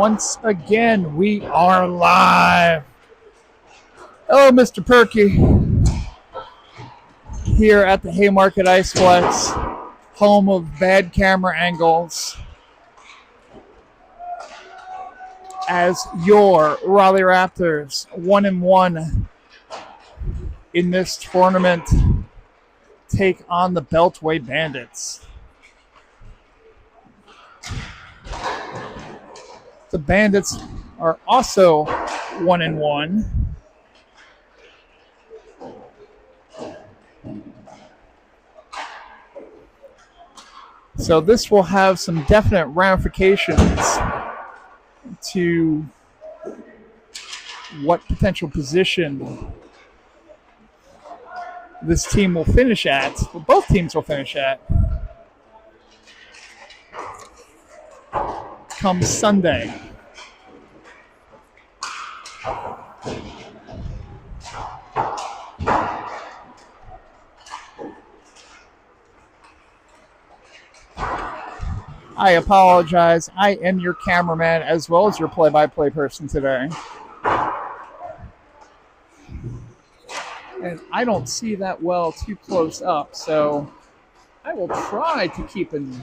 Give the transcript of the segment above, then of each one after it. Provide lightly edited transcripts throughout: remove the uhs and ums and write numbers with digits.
Once again, we are live. Hello, Mr. Perky. Here at the Haymarket Iceplex, home of bad camera angles. As your Raleigh Raptors, 1-1 in this tournament, take on the Beltway Bandits. The Bandits are also 1-1. So this will have some definite ramifications to what potential position this team will finish at, well, both teams will finish at, come Sunday. I apologize. I am your cameraman as well as your play-by-play person today. And I don't see that well too close up, so I will try to keep an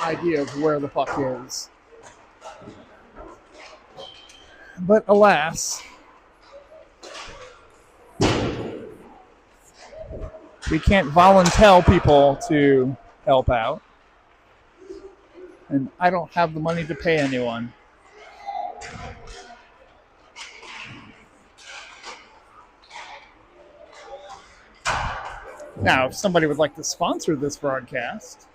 idea of where the puck is. But alas, we can't volunteer people to help out. And I don't have the money to pay anyone. Now, if somebody would like to sponsor this broadcast,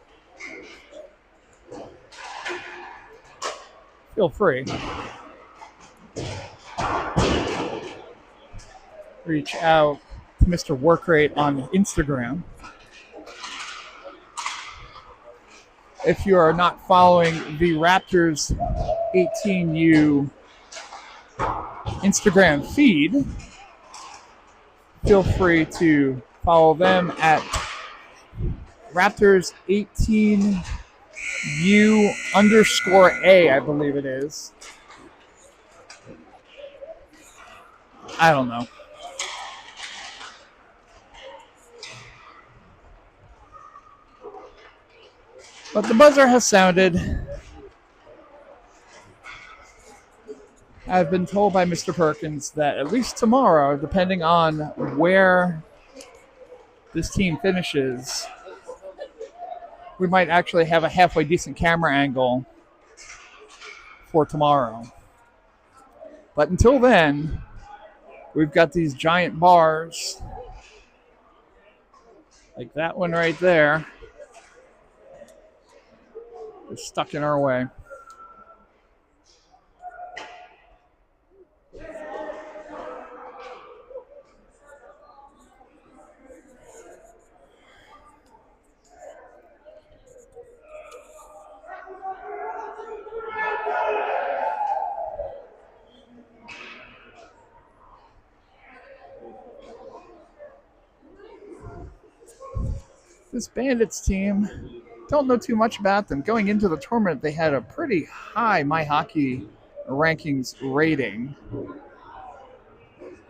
feel free. Reach out to Mr. Workrate on Instagram. If you are not following the Raptors 18U Instagram feed, feel free to follow them at Raptors 18U_A, I believe it is. I don't know. But the buzzer has sounded. I've been told by Mr. Perkins that at least tomorrow, depending on where this team finishes, we might actually have a halfway decent camera angle for tomorrow. But until then, we've got these giant bars, like that one right there. They're stuck in our way. This Bandits team, don't know too much about them. Going into the tournament, they had a pretty high My Hockey rankings rating.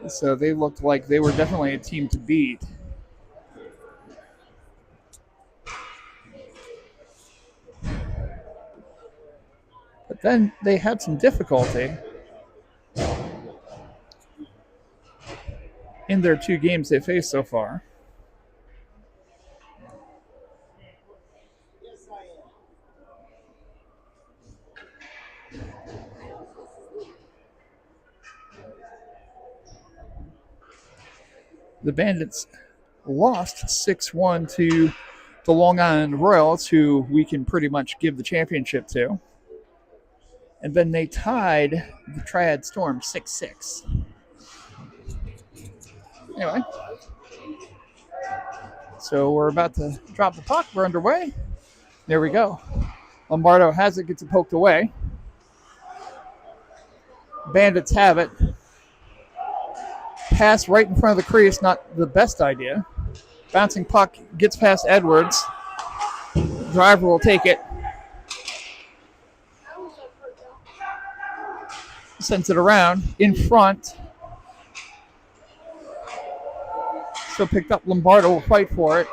So they looked like they were definitely a team to beat. But then they had some difficulty in their two games they faced so far. The Bandits lost 6-1 to the Long Island Royals, who we can pretty much give the championship to. And then they tied the Triad Storm 6-6. Anyway, so we're about to drop the puck. We're underway. There we go. Lombardo has it, gets it poked away. Bandits have it. Pass right in front of the crease, not the best idea. Bouncing puck gets past Edwards. Driver will take it. sends it around in front. So picked up. Lombardo will fight for it.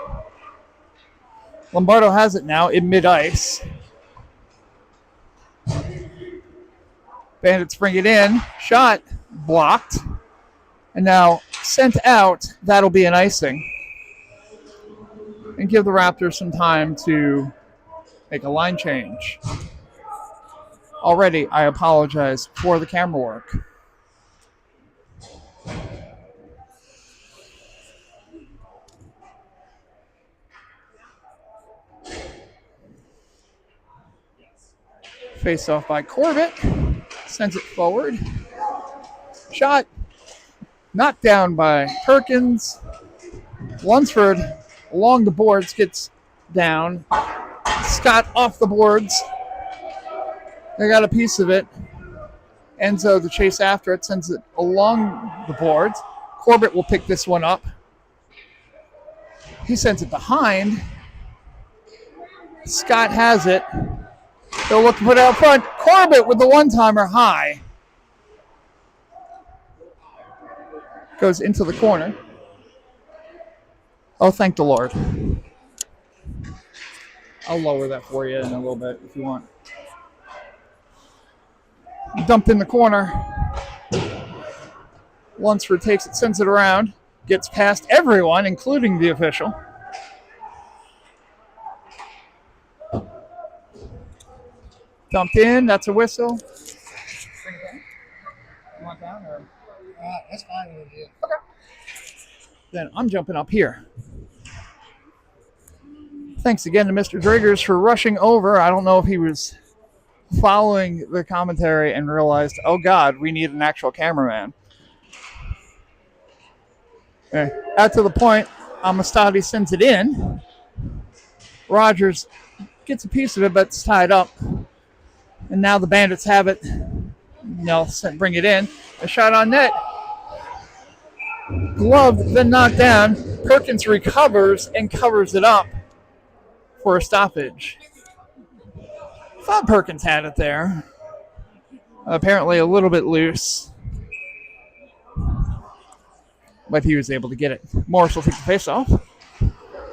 Lombardo has it now in mid-ice. Bandits bring it in. Shot blocked. And now sent out. That'll be an icing. And give the Raptors some time to make a line change. Already, I apologize for the camera work. Face off by Corbett. Sends it forward. Shot. Knocked down by Perkins. Lunsford along the boards gets down. Scott off the boards. They got a piece of it. Enzo to chase after it. Sends it along the boards. Corbett will pick this one up. He sends it behind. Scott has it. They'll look to put it out front. Corbett with the one-timer high. Goes into the corner. Oh, thank the Lord. I'll lower that for you in a little bit if you want. Dumped in the corner. Lunsford takes it, sends it around. Gets past everyone, including the official. Dumped in, that's a whistle. You want down or? That's fine with you. Okay. Then I'm jumping up here. Thanks again to Mr. Driggers for rushing over. I don't know if he was following the commentary and realized, oh God, we need an actual cameraman. Okay. Out to the point, Amistadi sends it in. Rogers gets a piece of it, but it's tied up. And now the Bandits have it. Nelson bring it in. A shot on net. Gloved, then knocked down. Perkins recovers and covers it up for a stoppage. Thought Perkins had it there. Apparently a little bit loose. But he was able to get it. Morris will take the face off.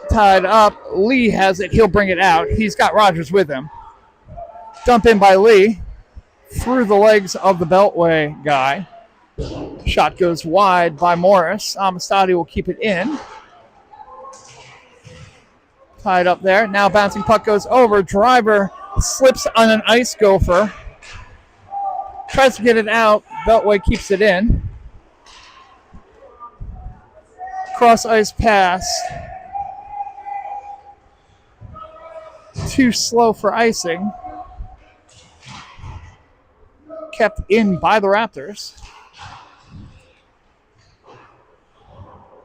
Tied up. Lee has it. He'll bring it out. He's got Rogers with him. Dump in by Lee. Through the legs of the Beltway guy. Shot goes wide by Morris. Amistadi will keep it in. Tied up there. Now bouncing puck goes over. Driver slips on an ice gopher. Tries to get it out. Beltway keeps it in. Cross ice pass. Too slow for icing. Kept in by the Raptors.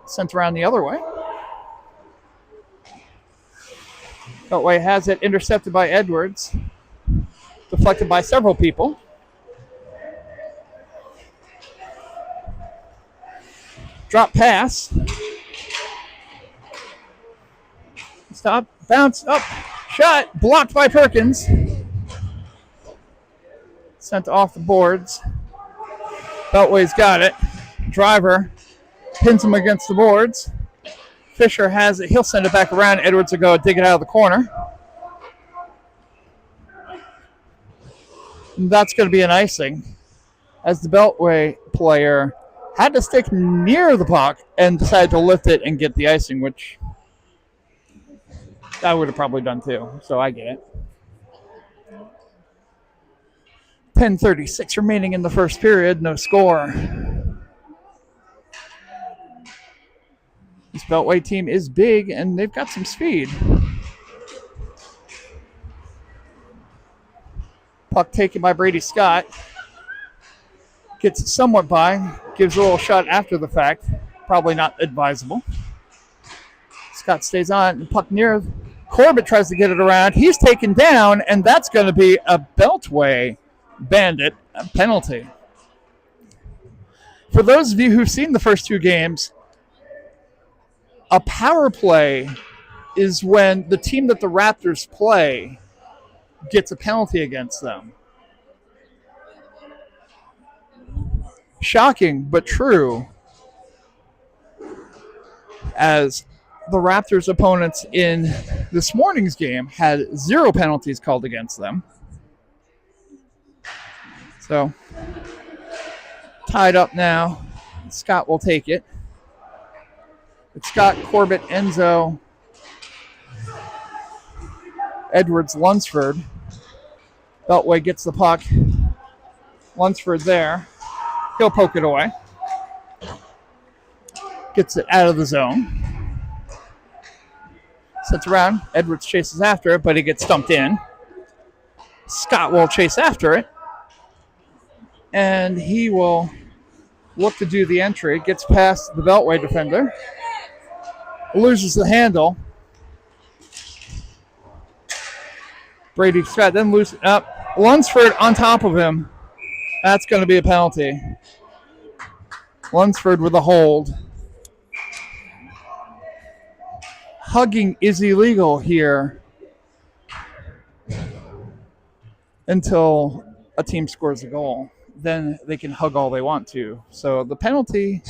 Sent around the other way. Beltway has it, intercepted by Edwards. Deflected by several people. Drop pass. Stop, bounce, up, shot, blocked by Perkins. Sent off the boards. Beltway's got it. Driver pins him against the boards. Fisher has it. He'll send it back around. Edwards will go dig it out of the corner. And that's going to be an icing as the Beltway player had to stick near the puck and decided to lift it and get the icing, which I would have probably done too. So I get it. 10:36 remaining in the first period. No score. This Beltway team is big, and they've got some speed. Puck taken by Brady Scott. Gets it somewhat by. Gives a little shot after the fact. Probably not advisable. Scott stays on. Puck near. Corbett tries to get it around. He's taken down, and that's going to be a Beltway Bandit penalty. For those of you who've seen the first two games, a power play is when the team that the Raptors play gets a penalty against them. Shocking, but true, as the Raptors' opponents in this morning's game had 0 penalties called against them. So, tied up now. Scott will take it. It's Scott, Corbett, Enzo, Edwards, Lunsford. Beltway gets the puck. Lunsford there. He'll poke it away. Gets it out of the zone. Sets around. Edwards chases after it, but he gets dumped in. Scott will chase after it. And he will look to do the entry. Gets past the Beltway defender. Loses the handle. Brady Scott then loses it up. Lunsford on top of him. That's going to be a penalty. Lunsford with a hold. Hugging is illegal here until a team scores a goal. Then they can hug all they want to. So the penalty,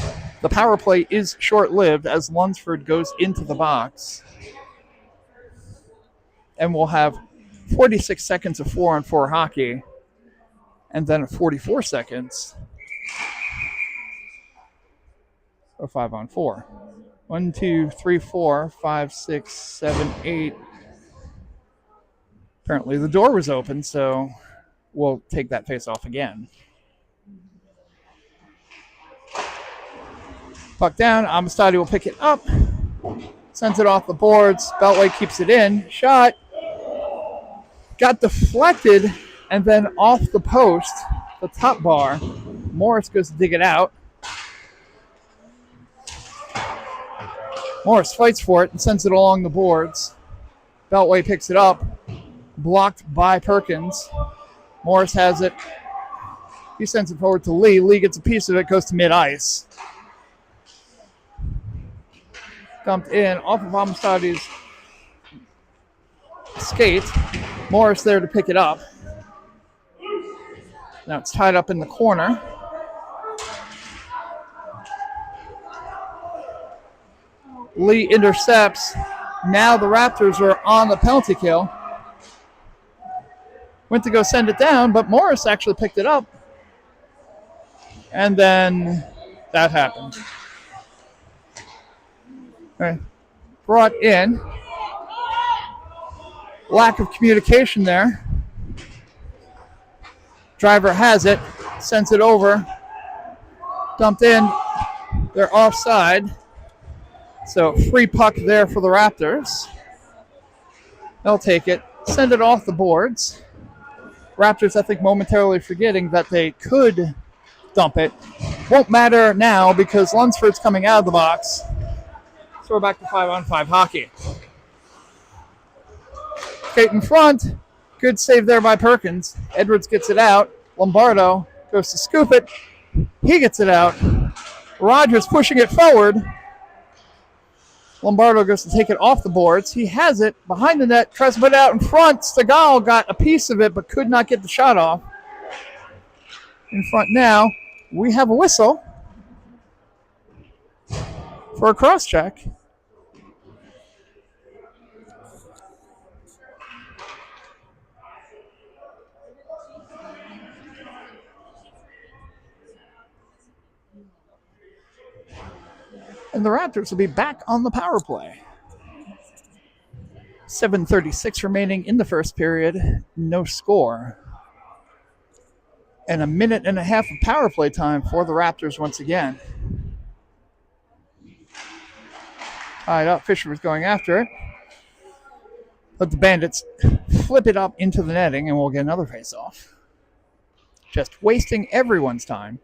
the power play is short-lived as Lunsford goes into the box. And we'll have 46 seconds of 4-on-4 hockey and then 44 seconds of 5-on-4. 1, 2, 3, 4, 5, 6, 7, 8. Apparently the door was open, so we'll take that face off again. Puck down. Amistadi will pick it up. Sends it off the boards. Beltway keeps it in. Shot. Got deflected and then off the post, the top bar. Morris goes to dig it out. Morris fights for it and sends it along the boards. Beltway picks it up. Blocked by Perkins. Morris has it. He sends it forward to Lee. Lee gets a piece of it, goes to mid-ice. Dumped in off of Amistadi's skate. Morris there to pick it up. Now it's tied up in the corner. Lee intercepts. Now the Raptors are on the penalty kill. Went to go send it down, but Morris actually picked it up. And then that happened. All right. Brought in. Lack of communication there. Driver has it. Sends it over. Dumped in. They're offside. So free puck there for the Raptors. They'll take it. Send it off the boards. Raptors, I think, momentarily forgetting that they could dump it. Won't matter now because Lunsford's coming out of the box. So we're back to 5-on-5 hockey. Skate in front. Good save there by Perkins. Edwards gets it out. Lombardo goes to scoop it. He gets it out. Rogers pushing it forward. Lombardo goes to take it off the boards. He has it behind the net. Tries to put it out in front. Stegall got a piece of it but could not get the shot off. In front now. We have a whistle for a cross check. And the Raptors will be back on the power play. 7:36 remaining in the first period. No score. And a minute and a half of power play time for the Raptors once again. Tied up. Fisher was going after it. But the Bandits flip it up into the netting and we'll get another face-off. Just wasting everyone's time.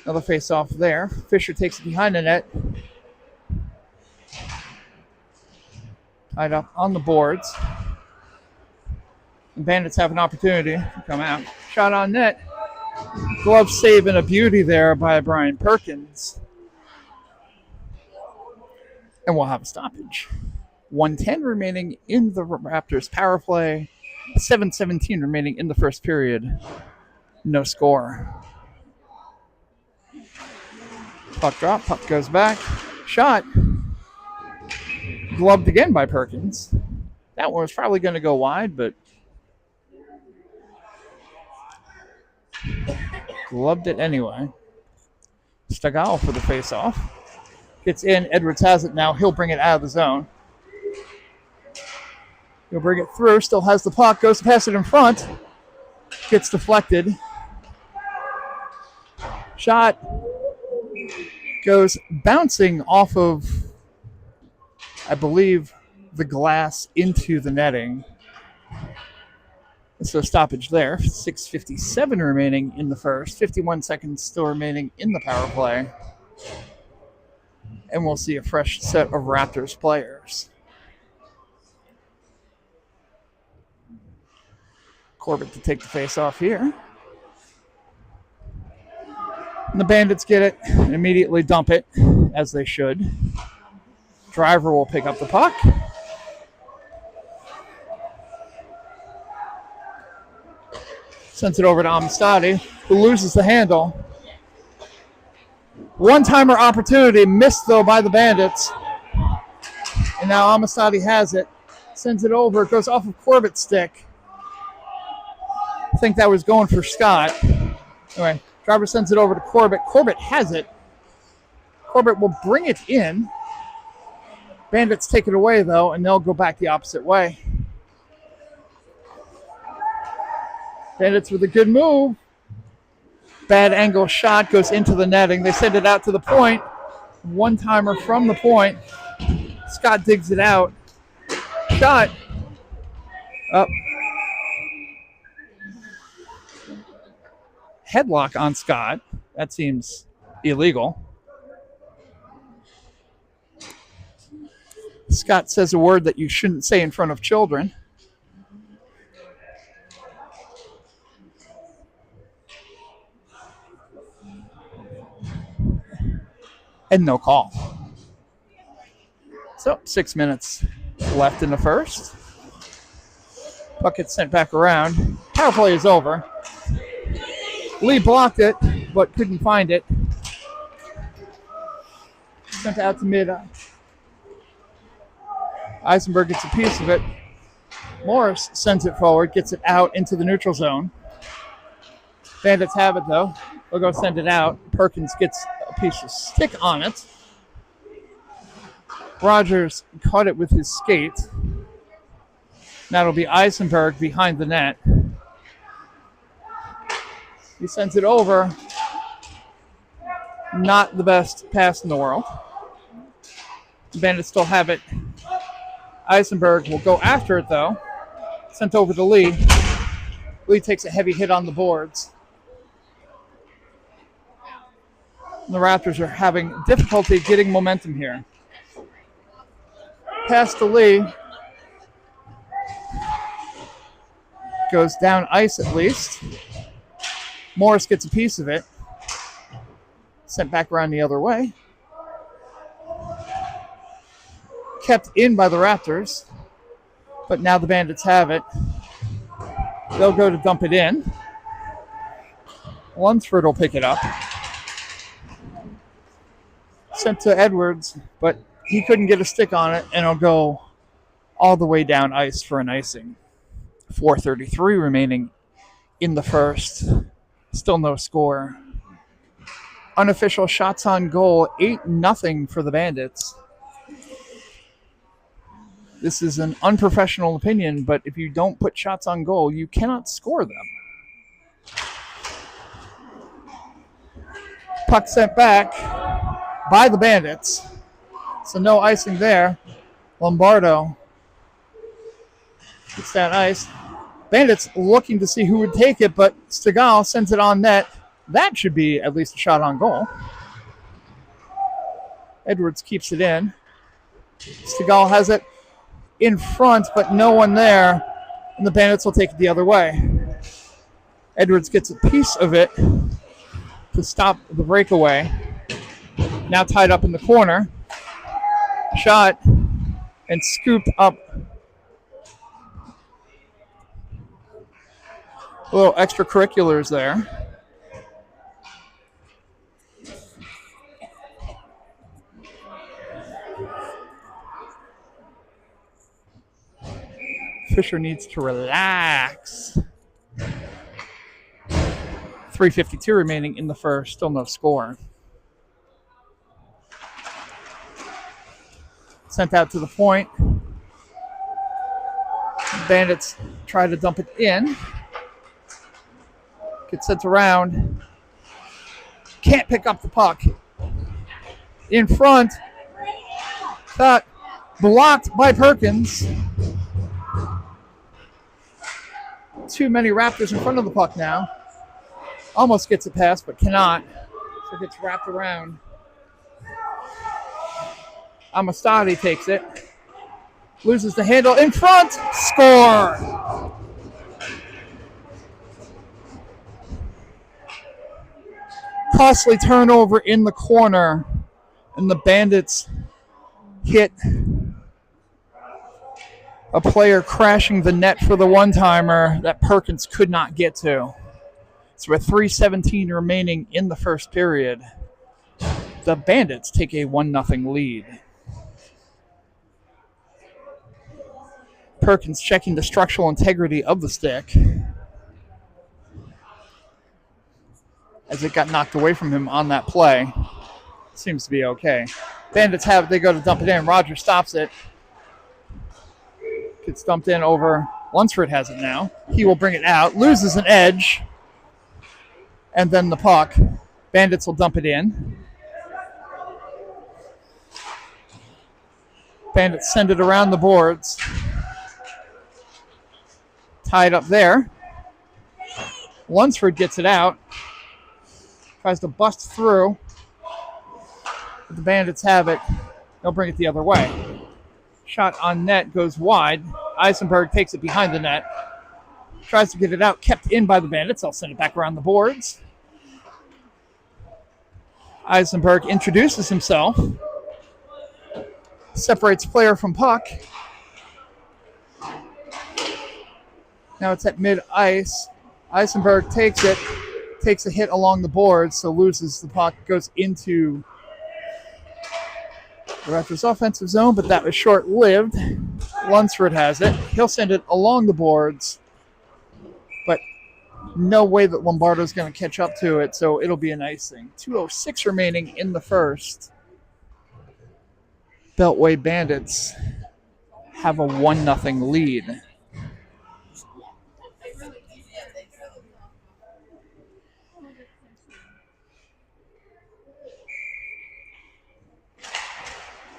Another face-off there. Fisher takes it behind the net. Tied up on the boards. The Bandits have an opportunity to come out. Shot on net. Glove save and a beauty there by Brian Perkins. And we'll have a stoppage. 1:10 remaining in the Raptors power play. 7:17 remaining in the first period. No score. Puck drop. Puck goes back. Shot. Gloved again by Perkins. That one was probably going to go wide, but gloved it anyway. Stegall for the face-off. Gets in. Edwards has it now. He'll bring it out of the zone. He'll bring it through. Still has the puck. Goes to pass it in front. Gets deflected. Shot goes bouncing off of, I believe, the glass into the netting. So stoppage there. 6:57 remaining in the first. 51 seconds still remaining in the power play. And we'll see a fresh set of Raptors players. Corbett to take the face off here. And the Bandits get it and immediately dump it, as they should. Driver will pick up the puck. Sends it over to Amistadi, who loses the handle. One-timer opportunity, missed though by the Bandits. And now Amistadi has it. Sends it over, it goes off of Corbett's stick. I think that was going for Scott. Anyway, driver sends it over to Corbett. Corbett has it. Corbett will bring it in. Bandits take it away though, and they'll go back the opposite way. Bandits with a good move. Bad angle shot goes into the netting. They send it out to the point. One-timer from the point. Scott digs it out. Shot. Up. Headlock on Scott. That seems illegal. Scott says a word that you shouldn't say in front of children. And no call. So 6 minutes left in the first. Puck gets sent back around. Power play is over. Lee blocked it, but couldn't find it. Sent out to mid. Eisenberg gets a piece of it. Morris sends it forward, gets it out into the neutral zone. Bandits have it, though. They'll go send it out. Perkins gets a piece of stick on it. Rogers caught it with his skate. That'll be Eisenberg behind the net. He sends it over. Not the best pass in the world. The Bandits still have it. Eisenberg will go after it, though. Sent over to Lee. Lee takes a heavy hit on the boards. The Raptors are having difficulty getting momentum here. Pass to Lee. Goes down ice at least. Morris gets a piece of it. Sent back around the other way. Kept in by the Raptors. But now the Bandits have it. They'll go to dump it in. Lunsford will pick it up. Sent to Edwards, but he couldn't get a stick on it, and it'll go all the way down ice for an icing. 4:33 remaining in the first. Still no score. Unofficial shots on goal, 8-0 for the Bandits. This is an unprofessional opinion, but if you don't put shots on goal, you cannot score them. Puck sent back by the Bandits. So no icing there. Lombardo gets down ice. Bandits looking to see who would take it, but Stegall sends it on net. That should be at least a shot on goal. Edwards keeps it in. Stegall has it in front, but no one there. And the Bandits will take it the other way. Edwards gets a piece of it to stop the breakaway. Now tied up in the corner. Shot and scooped up. A little extracurriculars there. Fisher needs to relax. 3:52 remaining in the first. Still no score. Sent out to the point. Bandits try to dump it in. Gets sent around. Can't pick up the puck. In front. Cut. Blocked by Perkins. Too many Raptors in front of the puck now. Almost gets it past, but cannot. So it gets wrapped around. Amistadi takes it. Loses the handle. In front. Score! Costly turnover in the corner. And the Bandits hit a player crashing the net for the one-timer that Perkins could not get to. So with 3:17 remaining in the first period, the Bandits take a 1-0 lead. Perkins checking the structural integrity of the stick as it got knocked away from him on that play. Seems to be okay. Bandits have it. They go to dump it in. Rogers stops it. Gets dumped in over. Lunsford has it now. He will bring it out. Loses an edge. And then the puck. Bandits will dump it in. Bandits send it around the boards. Tied up there. Lunsford gets it out. Tries to bust through. But the Bandits have it. They'll bring it the other way. Shot on net goes wide. Eisenberg takes it behind the net. Tries to get it out. Kept in by the Bandits. They'll send it back around the boards. Eisenberg introduces himself. Separates player from puck. Now it's at mid-ice. Eisenberg takes it. Takes a hit along the boards, so loses the puck. Goes into the Raptors' offensive zone, but that was short-lived. Lunsford has it. He'll send it along the boards, but no way that Lombardo's going to catch up to it, so it'll be an icing. 2:06 remaining in the first. Beltway Bandits have a 1-0 lead.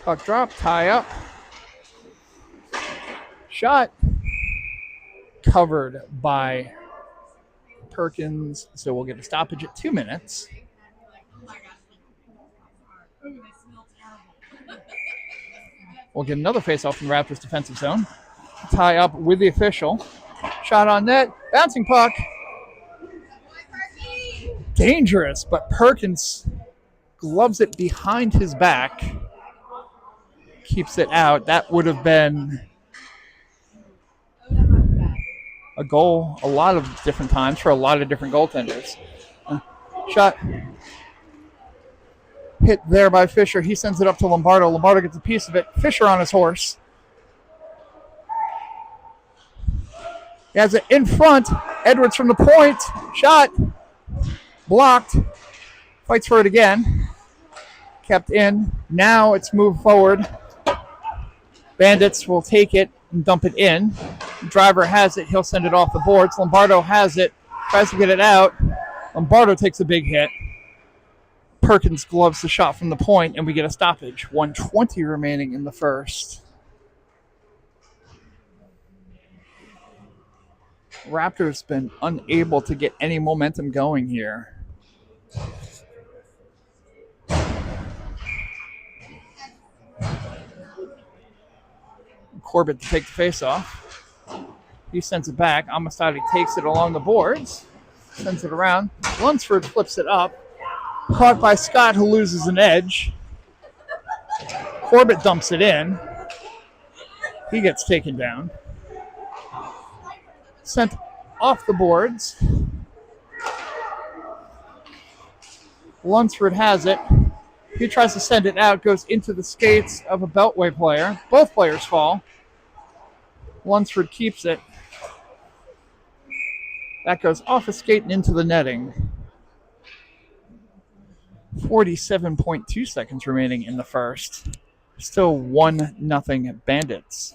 Puck drop, tie up. Shot. Covered by Perkins, so we'll get a stoppage at 2 minutes. We'll get another face-off from the Raptors' defensive zone. Tie up with the official. Shot on net. Bouncing puck. Dangerous, but Perkins gloves it behind his back. Keeps it out. That would have been a goal a lot of different times for a lot of different goaltenders. Shot hit there by Fisher. He sends it up to Lombardo. Lombardo gets a piece of it. Fisher on his horse. He has it in front. Edwards from the point. Shot. Blocked. Fights for it again. Kept in. Now it's moved forward. Bandits will take it and dump it in. The driver has it. He'll send it off the boards. Lombardo has it. Tries to get it out. Lombardo takes a big hit. Perkins gloves the shot from the point, and we get a stoppage. 1:20 remaining in the first. Raptors been unable to get any momentum going here. Corbett to take the face-off. He sends it back. Amistadi takes it along the boards. Sends it around. Lunsford flips it up. Caught by Scott, who loses an edge. Corbett dumps it in. He gets taken down. Sent off the boards. Lunsford has it. He tries to send it out. Goes into the skates of a Beltway player. Both players fall. Lunsford keeps it. That goes off a skate and into the netting. 47.2 seconds remaining in the first. Still 1-0 Bandits.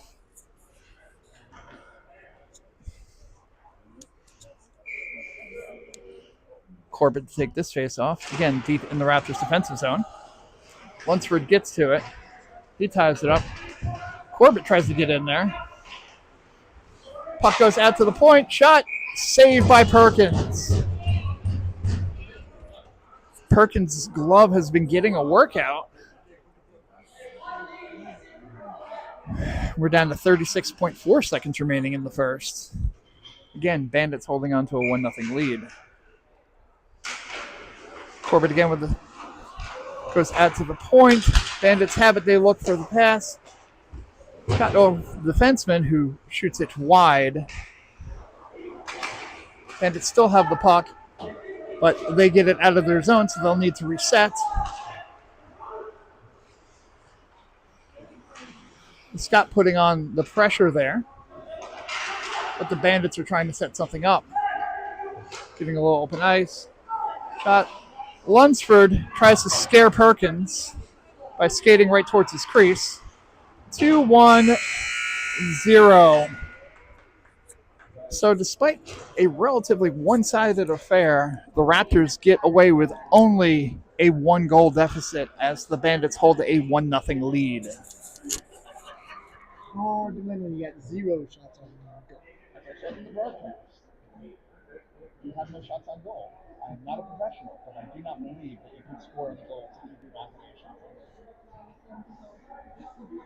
Corbett to take this face off. Again, deep in the Raptors defensive zone. Lunsford gets to it. He ties it up. Corbett tries to get in there. Puck goes out to the point. Shot. Saved by Perkins. Perkins' glove has been getting a workout. We're down to 36.4 seconds remaining in the first. Again, Bandits holding on to a 1-0 lead. Corbett again with the goes out to the point. Bandits have it. They look for the pass. Got over the defenseman who shoots it wide. Bandits still have the puck, but they get it out of their zone, so they'll need to reset. Scott putting on the pressure there, but the Bandits are trying to set something up. Giving a little open ice. Shot. Lunsford tries to scare Perkins by skating right towards his crease. 2-1-0. So despite a relatively one-sided affair, the Raptors get away with only a 1-goal deficit as the Bandits hold a 1-0 lead. Hard to win when you got 0 shots on goal. As I said in the broadcast, you have no shots on goal. I am not a professional, but I do not believe that you can score any goals if you do not have a shot on goal.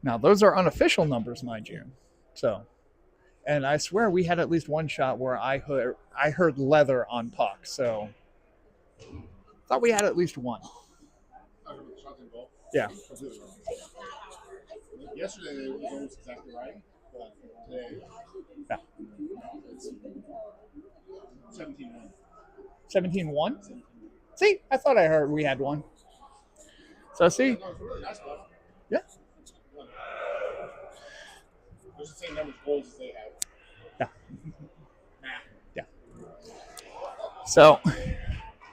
Now, those are unofficial numbers, mind you. So, and I swear we had at least one shot where I heard leather on puck. So, thought we had at least one. Shots on goal? Yeah. Yesterday it was almost exactly right, but today Yeah. it's 17-1. 17-1? See, I thought I heard we had one. So, see? No, it's really nice, but Yeah. there's the same number of goals as they have. Yeah. So,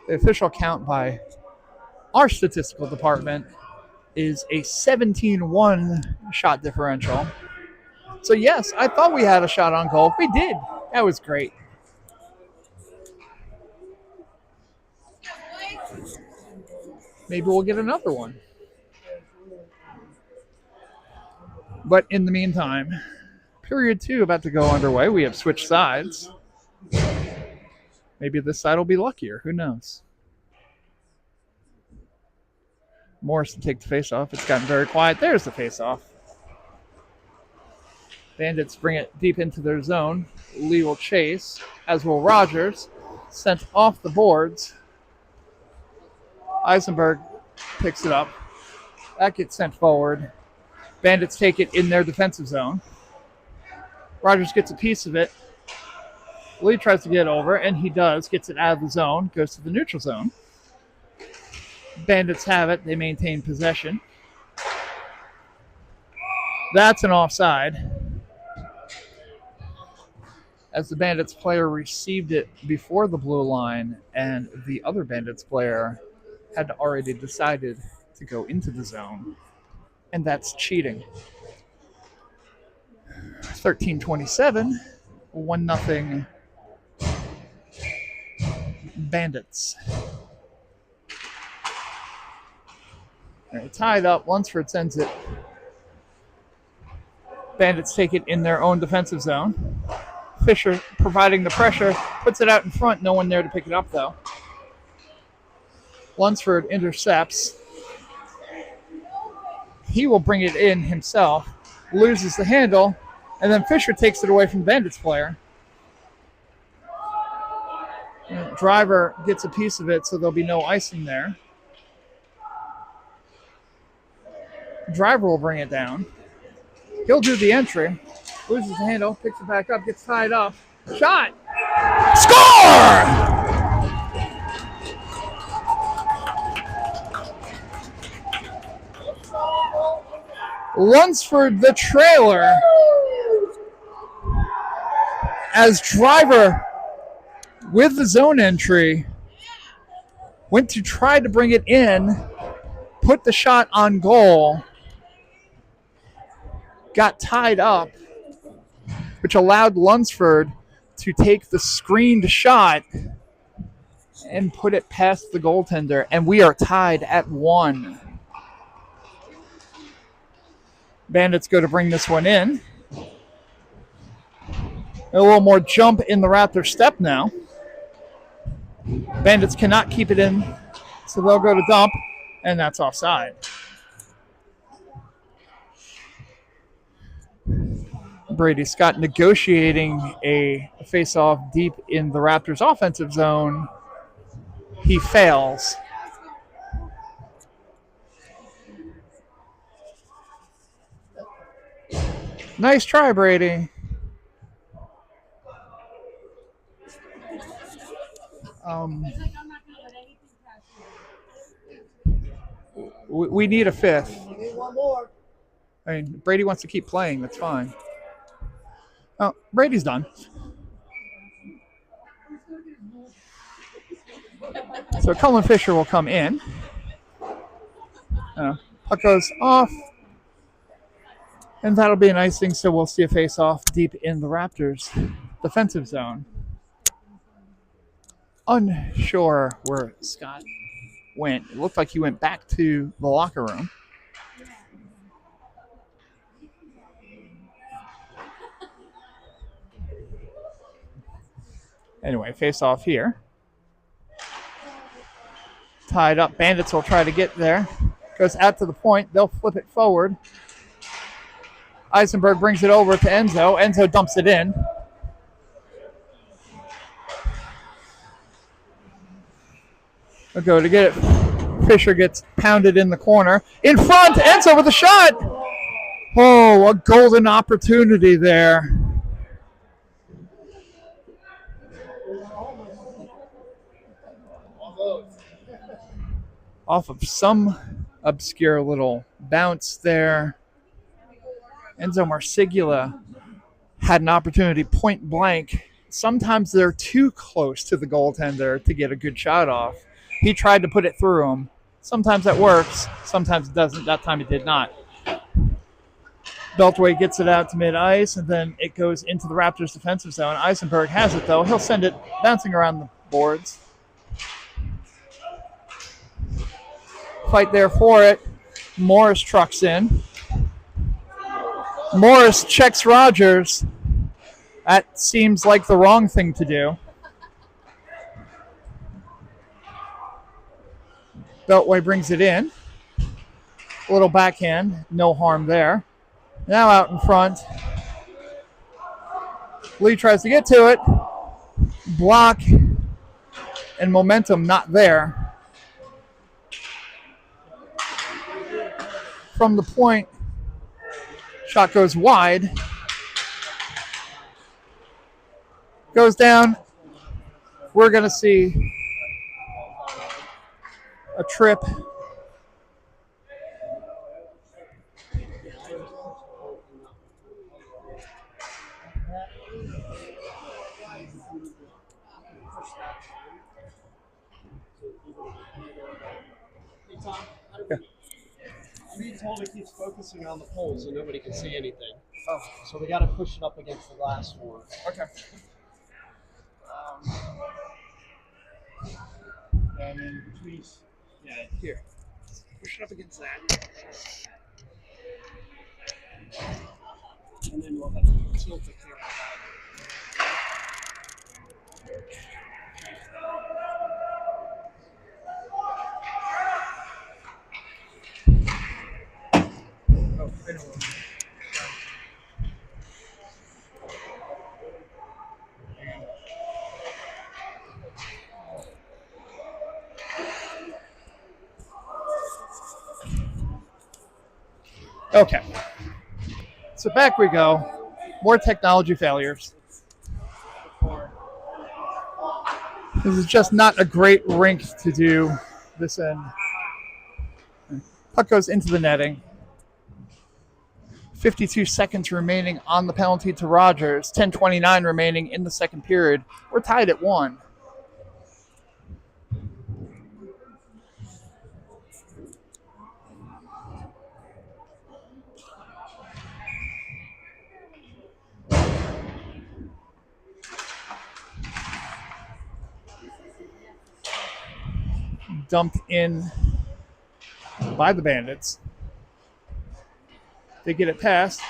the official count by our statistical department is a 17-1 shot differential. So, yes, I thought we had a shot on goal. We did. That was great. Maybe we'll get another one. But in the meantime, period 2 about to go underway. We have switched sides. Maybe this side will be luckier. Who knows? Morris to take the face-off. It's gotten very quiet. There's the face-off. Bandits bring it deep into their zone. Lee will chase, as will Rogers. Sent off the boards. Eisenberg picks it up. That gets sent forward. Bandits take it in their defensive zone. Rogers gets a piece of it. Lee tries to get over, and he does. Gets it out of the zone. Goes to the neutral zone. Bandits have it. They maintain possession. That's an offside. As the Bandits player received it before the blue line, and the other Bandits player had already decided to go into the zone. And that's cheating. 13-27. 1-0 Bandits. All right, tied up. Lunsford sends it. Bandits take it in their own defensive zone. Fisher providing the pressure, puts it out in front. No one there to pick it up, though. Lunsford intercepts. He will bring it in himself. Loses the handle. And then Fisher takes it away from the Bandits player. Driver gets a piece of it, so there'll be no icing there. Driver will bring it down. He'll do the entry. Loses the handle, picks it back up, gets tied up. Shot! Score! Lunsford the trailer as Driver with the zone entry went to try to bring it in, put the shot on goal, got tied up, which allowed Lunsford to take the screened shot and put it past the goaltender, and we are tied at 1. Bandits go to bring this one in. A little more jump in the Raptor step now. Bandits cannot keep it in, so they'll go to dump, and that's offside. Brady Scott negotiating a face-off deep in the Raptors' offensive zone. He fails. Nice try, Brady. We need a fifth. We need one more. I mean, Brady wants to keep playing. That's fine. Oh, Brady's done. So Cullen Fisher will come in. Puck goes off. And that'll be an icing, so we'll see a face-off deep in the Raptors' defensive zone. Unsure where Scott went. It looked like he went back to the locker room. Anyway, face-off here. Tied up. Bandits will try to get there. Goes out to the point. They'll flip it forward. Eisenberg brings it over to Enzo. Enzo dumps it in. They'll go to get it. Fisher gets pounded in the corner. In front, Enzo with a shot. Oh, a golden opportunity there. Off of some obscure little bounce there. Enzo Marsiglia had an opportunity point blank. Sometimes they're too close to the goaltender to get a good shot off. He tried to put it through him. Sometimes that works. Sometimes it doesn't. That time it did not. Beltway gets it out to mid-ice, and then it goes into the Raptors' defensive zone. Eisenberg has it, though. He'll send it bouncing around the boards. Fight there for it. Morris trucks in. Morris checks Rogers. That seems like the wrong thing to do. Beltway brings it in. A little backhand. No harm there. Now out in front. Lee tries to get to it. Block. And momentum not there. From the point, shot goes wide. Goes down. We're going to see a trip. I'm being told it keeps focusing on the poles and nobody can see anything. Oh, so we got to push it up against the glass more. Okay. And then between, Yeah, here. Push it up against that. and then we'll have to tilt the camera Oh, I know. Okay. So back we go. More technology failures. This is just not a great rink to do this in. Puck goes into the netting. 52 seconds remaining on the penalty to Rogers. 10:29 remaining in the second period. We're tied at 1. Dumped in by the Bandits. They get it past.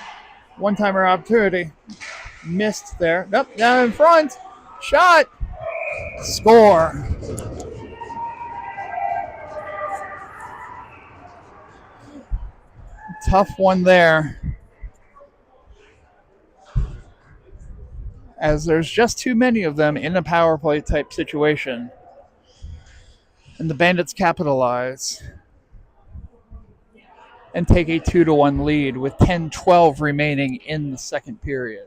One-timer opportunity. Missed there. Nope, now in front. Shot. Score. Tough one there. As there's just too many of them in a power play type situation. And the Bandits capitalize and take a 2-1 lead with 10:12 remaining in the second period.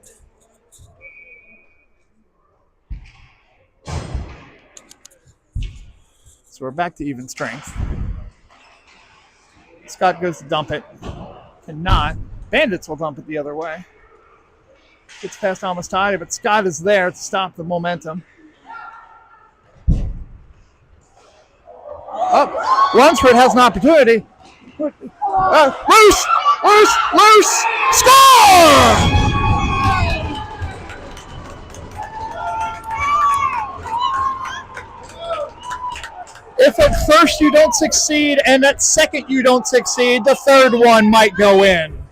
So we're back to even strength. Scott goes to dump it. Cannot. Bandits will dump it the other way. Gets past Amistadi, but Scott is there to stop the momentum. Oh, Lunsford has an opportunity. Loose! Score! If at first you don't succeed and at second you don't succeed, the third one might go in.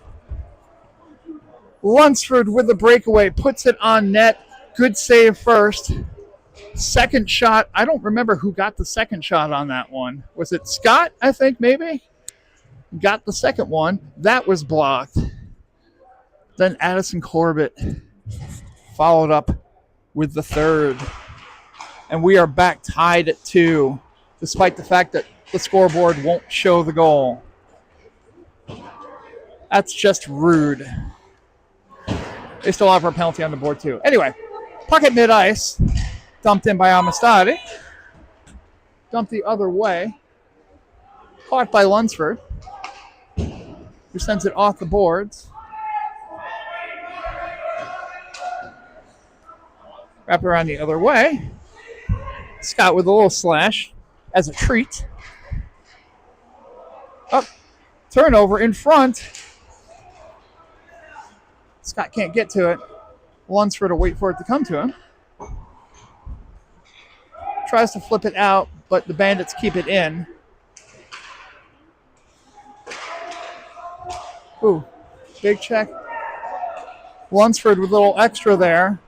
Lunsford with the breakaway puts it on net. Good save first. Second shot, I don't remember who got the second shot on that one. Was it Scott, I think, maybe? Got the second one. That was blocked. Then Addison Corbett followed up with the third. And we are back tied at 2, despite the fact that the scoreboard won't show the goal. That's just rude. They still have our penalty on the board, too. Anyway, puck at mid-ice. Dumped in by Amistadi. Dumped the other way. Caught by Lunsford, who sends it off the boards. Wrap it around the other way. Scott with a little slash as a treat. Up. Turnover in front. Scott can't get to it. Lunsford will wait for it to come to him. Tries to flip it out, but the Bandits keep it in. Ooh, big check. Lunsford with a little extra there.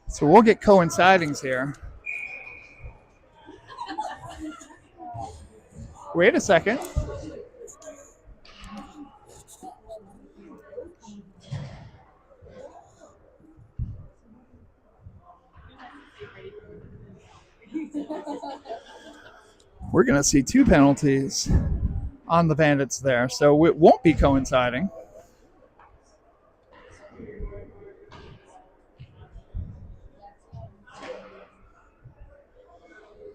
So we'll get coincidings here. Wait a second. We're going to see 2 penalties on the Bandits there, so it won't be coinciding.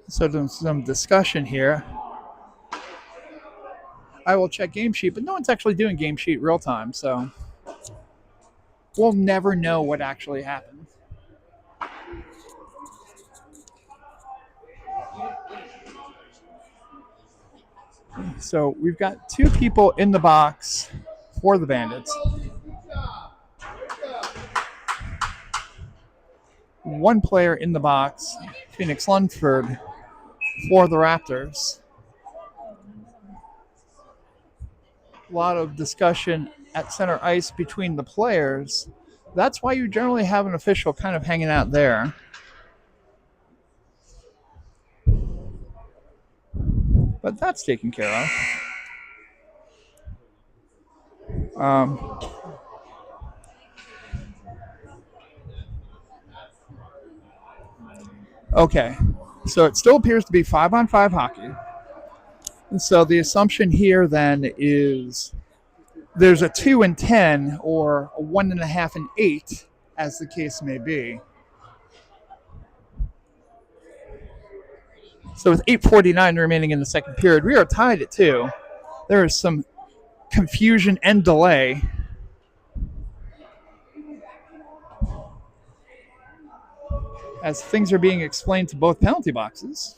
So there's some discussion here. I will check game sheet, but no one's actually doing game sheet real time, so we'll never know what actually happened. So we've got 2 people in the box for the Bandits. 1 player in the box, Phoenix Lunsford, for the Raptors. A lot of discussion at center ice between the players. That's why you generally have an official kind of hanging out there. But that's taken care of. Okay. So it still appears to be 5-on-5 hockey. And so the assumption here then is there's a 2 and 10 or a 1.5 and 8, as the case may be. So with 8:49 remaining in the second period, we are tied at 2. There is some confusion and delay. As things are being explained to both penalty boxes.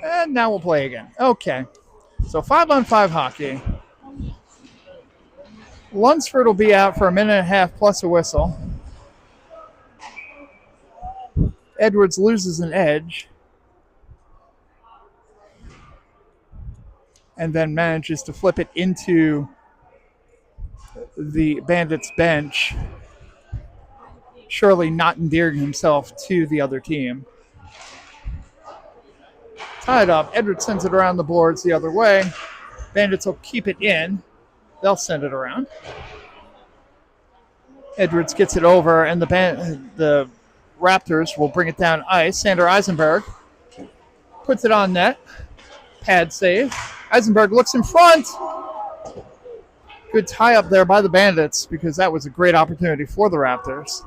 And now we'll play again. Okay. So 5-on-5 hockey. Lunsford will be out for a minute and a half plus a whistle. Edwards loses an edge. And then manages to flip it into the Bandits bench, surely not endearing himself to the other team. Tied up, Edwards sends it around the boards the other way. Bandits will keep it in. They'll send it around. Edwards gets it over, and the Raptors will bring it down ice. Sander Eisenberg puts it on net. Pad save. Eisenberg looks in front. Good tie up there by the Bandits because that was a great opportunity for the Raptors.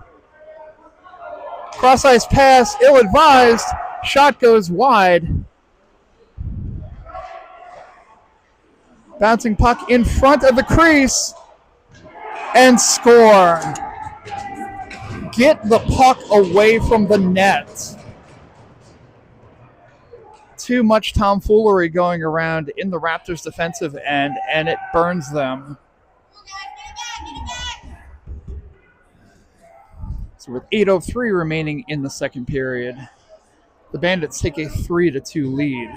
Cross ice pass, ill-advised. Shot goes wide. Bouncing puck in front of the crease. And score. Get the puck away from the net. Too much tomfoolery going around in the Raptors' defensive end, and it burns them. So with 8:03 remaining in the second period, the Bandits take a 3-2 lead.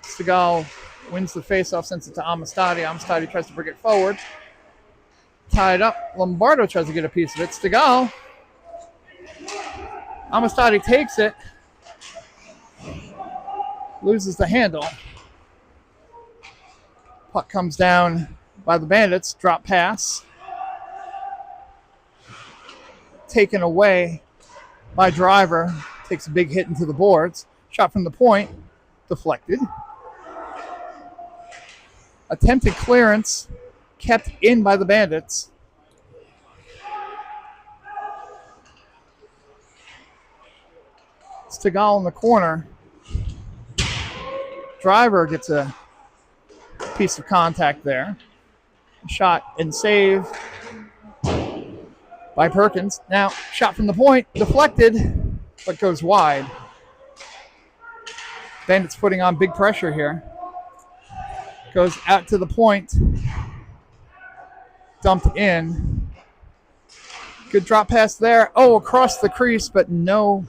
Segal wins the faceoff, sends it to Amistadi. Amistadi tries to bring it forward. Tied up. Lombardo tries to get a piece of it. Segal. Amistadi takes it. Loses the handle. Puck comes down by the Bandits. Drop pass. Taken away by Driver. Takes a big hit into the boards. Shot from the point. Deflected. Attempted clearance, kept in by the Bandits. Stegall in the corner. Driver gets a piece of contact there. Shot and save by Perkins. Now, shot from the point, deflected, but goes wide. Bandits putting on big pressure here. Goes out to the point. Dumped in. Good drop pass there. Oh, across the crease, but no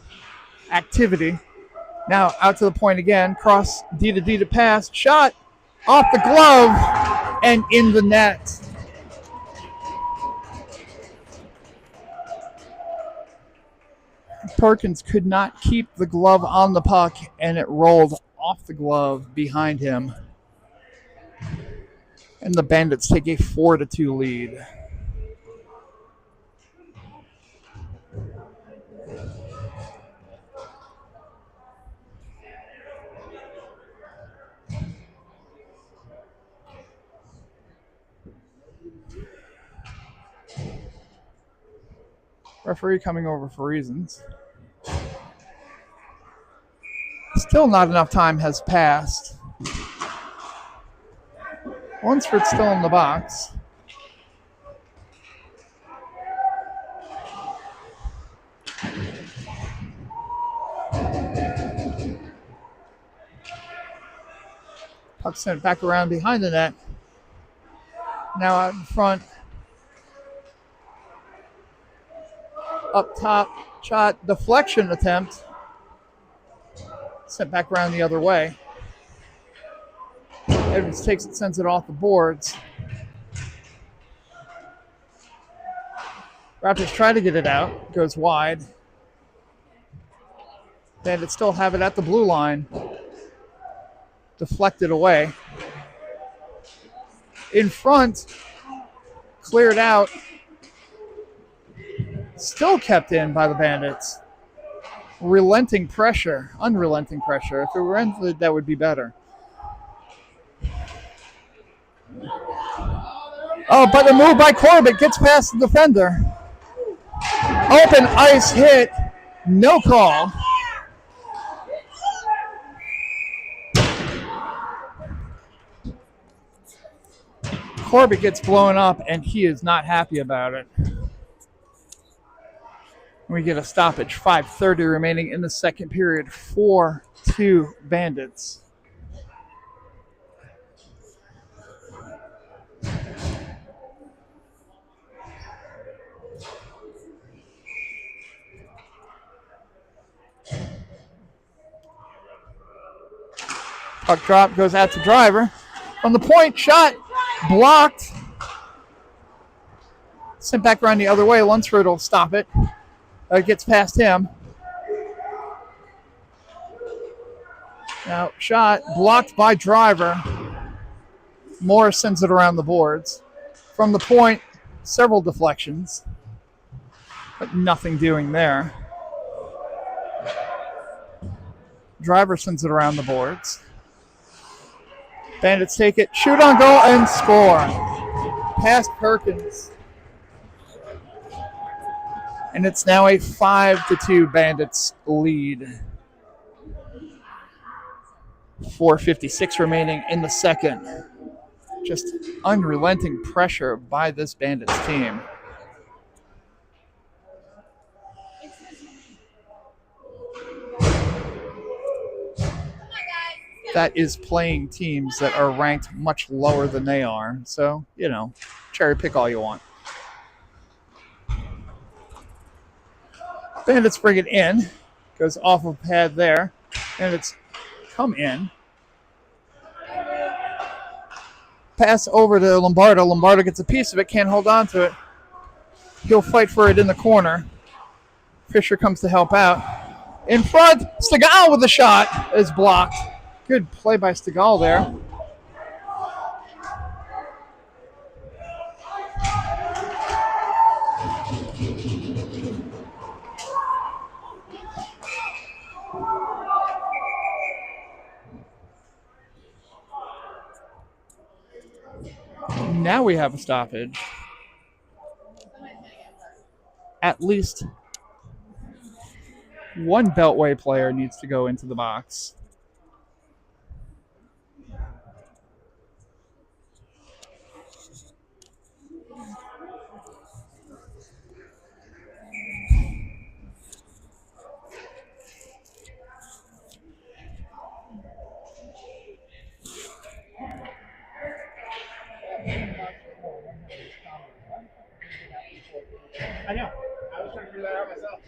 activity. Now out to the point again. Cross D to D to pass. Shot off the glove and in the net. Perkins could not keep the glove on the puck, and it rolled off the glove behind him. And the Bandits take a 4-2 lead. Referee coming over for reasons. Still not enough time has passed. Lunsford's still in the box. Puck sent back around behind the net. Now out in front. Up top, shot, deflection attempt. Sent back around the other way. Edwards takes it, sends it off the boards. Raptors try to get it out. Goes wide. Bandits still have it at the blue line. Deflected away. In front. Cleared out. Still kept in by the Bandits. Unrelenting pressure. If it were ended, that would be better. Oh, but the move by Corbett gets past the defender. Open ice hit. No call. Corbett gets blown up, and he is not happy about it. We get a stoppage. 5:30 remaining in the second period. 4-2 Bandits. Puck drop goes out to Driver. From the point, shot blocked. Sent back around the other way. Lunsford will stop it. It gets past him. Now, shot blocked by Driver. Morris sends it around the boards. From the point, several deflections, but nothing doing there. Driver sends it around the boards. Bandits take it, shoot on goal, and score. Past Perkins. And it's now a 5-2 Bandits lead. 4:56 remaining in the second. Just unrelenting pressure by this Bandits team. That is playing teams that are ranked much lower than they are. So, cherry pick all you want. Bandits bring it in. Goes off of pad there. Bandits come in. Pass over to Lombardo. Lombardo gets a piece of it. Can't hold on to it. He'll fight for it in the corner. Fisher comes to help out. In front, Stegall with a shot is blocked. Good play by Stegall there. Now we have a stoppage. At least one Beltway player needs to go into the box. I know. I was trying to figure that out myself.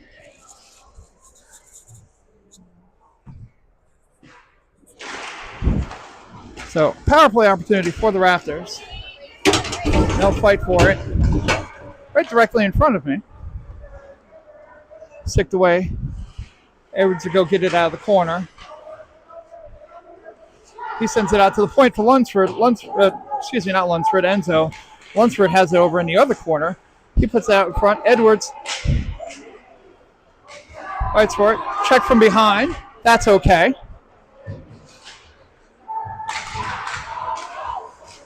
So, power play opportunity for the Raptors. They'll fight for it. Right directly in front of me. Sticked away. Edwards to go get it out of the corner. He sends it out to the point for Lunsford. Not Lunsford, Enzo. Lunsford has it over in the other corner. He puts it out in front. Edwards fights for it. Check from behind. That's okay.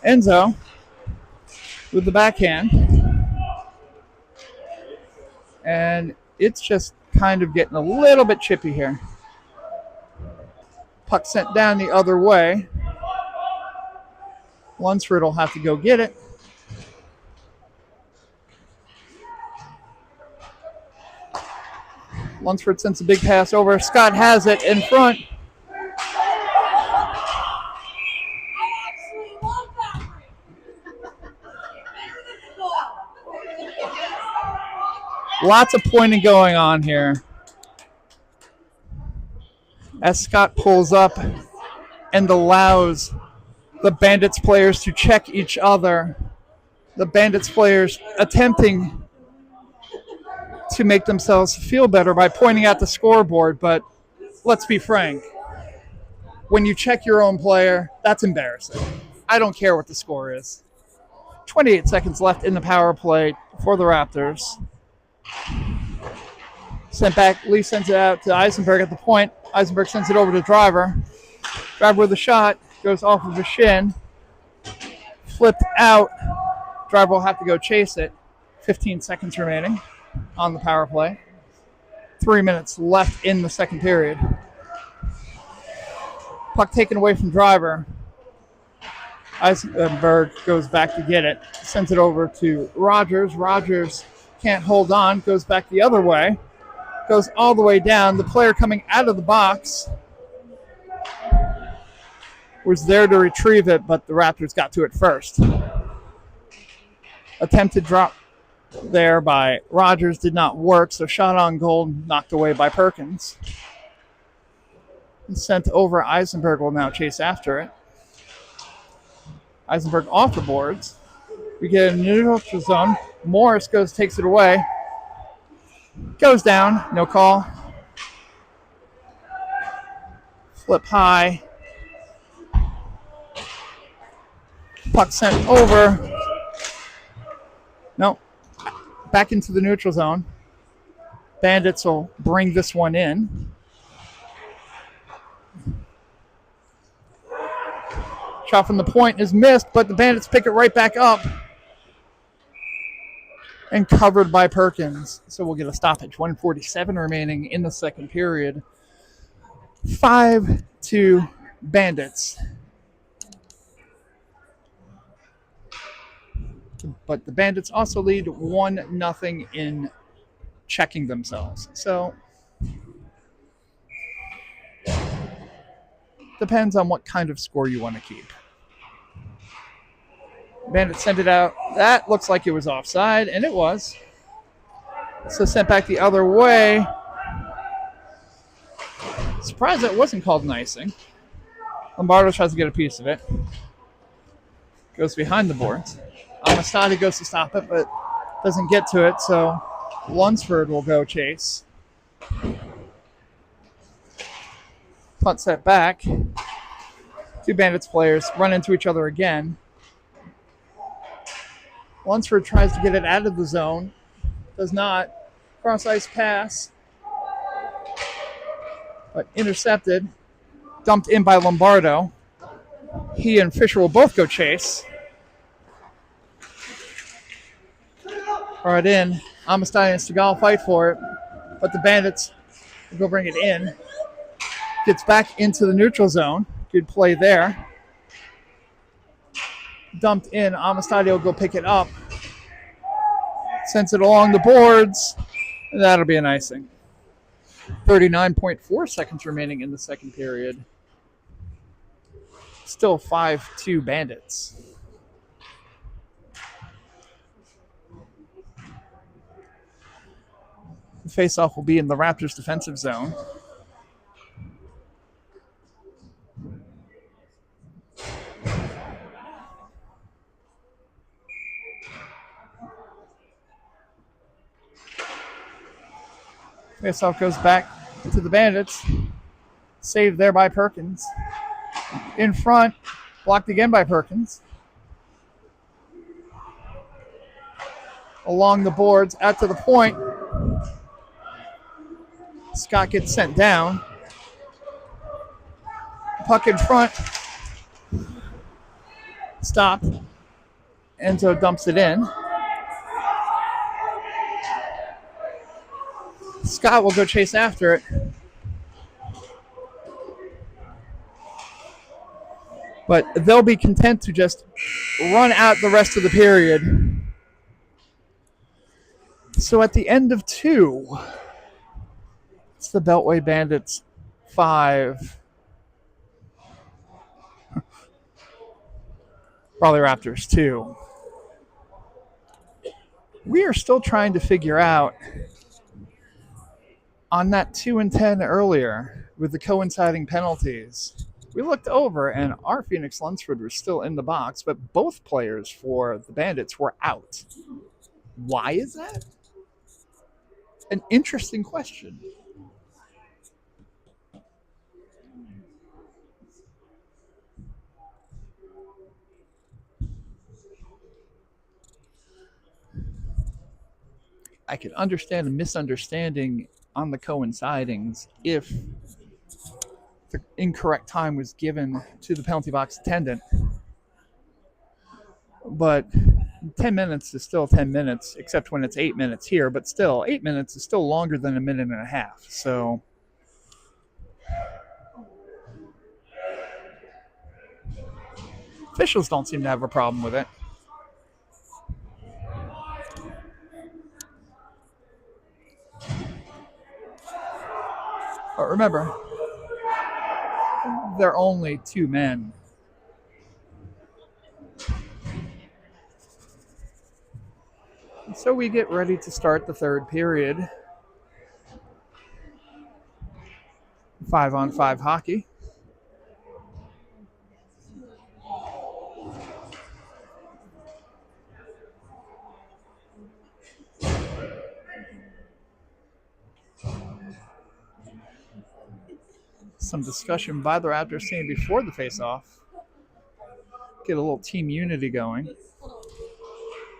Enzo with the backhand. And it's just kind of getting a little bit chippy here. Puck sent down the other way. Lunsford will have to go get it. Lunsford sends a big pass over. Scott has it in front. Lots of pointing going on here. As Scott pulls up and allows the Bandits players to check each other. The Bandits players attempting to make themselves feel better by pointing out the scoreboard, but let's be frank. When you check your own player, that's embarrassing. I don't care what the score is. 28 seconds left in the power play for the Raptors. Sent back, Lee sends it out to Eisenberg at the point. Eisenberg sends it over to Driver. Driver with a shot, goes off of his shin. Flipped out. Driver will have to go chase it. 15 seconds remaining on the power play. 3 minutes left in the second period. Puck taken away from Driver. Eisenberg goes back to get it. Sends it over to Rogers. Rogers can't hold on. Goes back the other way. Goes all the way down. The player coming out of the box was there to retrieve it, but the Raptors got to it first. Attempted drop there by Rogers did not work, so shot on goal knocked away by Perkins. Sent over. Eisenberg will now chase after it. Eisenberg off the boards. We get a neutral zone. Morris takes it away. Goes down. No call. Flip high. Puck sent over. No. Back into the neutral zone. Bandits will bring this one in. Shot from the point is missed, but the Bandits pick it right back up. And covered by Perkins. So we'll get a stoppage. 1:47 remaining in the second period. 5-2 Bandits. But the Bandits also lead 1-0 in checking themselves. So depends on what kind of score you want to keep. Bandits sent it out. That looks like it was offside, and it was. So sent back the other way. Surprised that wasn't called an icing. Lombardo tries to get a piece of it. Goes behind the boards. Amistadi goes to stop it, but doesn't get to it, so Lunsford will go chase. Punt set back. Two Bandits players run into each other again. Lunsford tries to get it out of the zone. Does not. Cross ice pass. But intercepted. Dumped in by Lombardo. He and Fisher will both go chase. Brought in. Amistadi and Seagal fight for it. But the Bandits will go bring it in. Gets back into the neutral zone. Good play there. Dumped in. Amistadi will go pick it up. Sends it along the boards. And that'll be an icing. 39.4 seconds remaining in the second period. Still 5-2 Bandits. The face-off will be in the Raptors' defensive zone. Face-off goes back to the Bandits. Saved there by Perkins. In front, blocked again by Perkins. Along the boards, out to the point. Scott gets sent down. Puck in front. Stopped. Enzo dumps it in. Scott will go chase after it. But they'll be content to just run out the rest of the period. So at the end of 2, it's the Beltway Bandits 5. Raleigh Raptors 2. We are still trying to figure out on that 2 and 10 earlier with the coinciding penalties. We looked over and our Phoenix Lunsford was still in the box, but both players for the Bandits were out. Why is that? an interesting question. I could understand a misunderstanding on the coincidings if the incorrect time was given to the penalty box attendant. But 10 minutes is still 10 minutes, except when it's 8 minutes here. But still, 8 minutes is still longer than a minute and a half. So officials don't seem to have a problem with it. But remember, they're only 2 men. So we get ready to start the third period. 5-on-5 hockey. Some discussion by the Raptors team before the face-off. Get a little team unity going.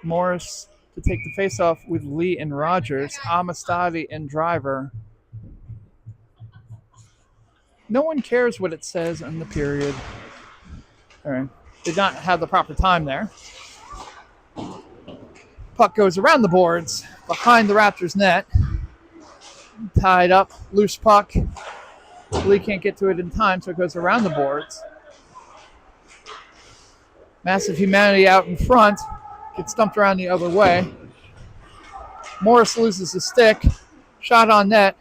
Morris to take the face-off with Lee and Rogers, Amistadi and Driver. No one cares what it says in the period. All right. Did not have the proper time there. Puck goes around the boards, behind the Raptors net. Tied up, loose puck. Lee can't get to it in time, so it goes around the boards. Massive humanity out in front. Gets dumped around the other way. Morris loses the stick. Shot on net.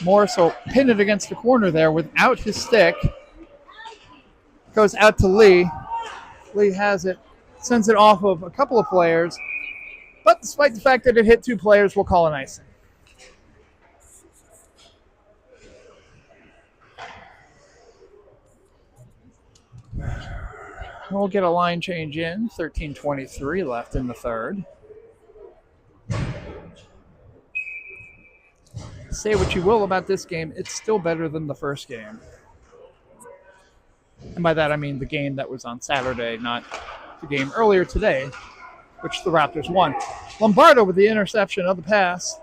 Morris will pin it against the corner there without his stick. Goes out to Lee. Lee has it. Sends it off of a couple of players. But despite the fact that it hit 2 players, we'll call an icing. We'll get a line change in. 13:23 left in the third. Say what you will about this game, it's still better than the first game. And by that I mean the game that was on Saturday, not the game earlier today, which the Raptors won. Lombardo with the interception of the pass.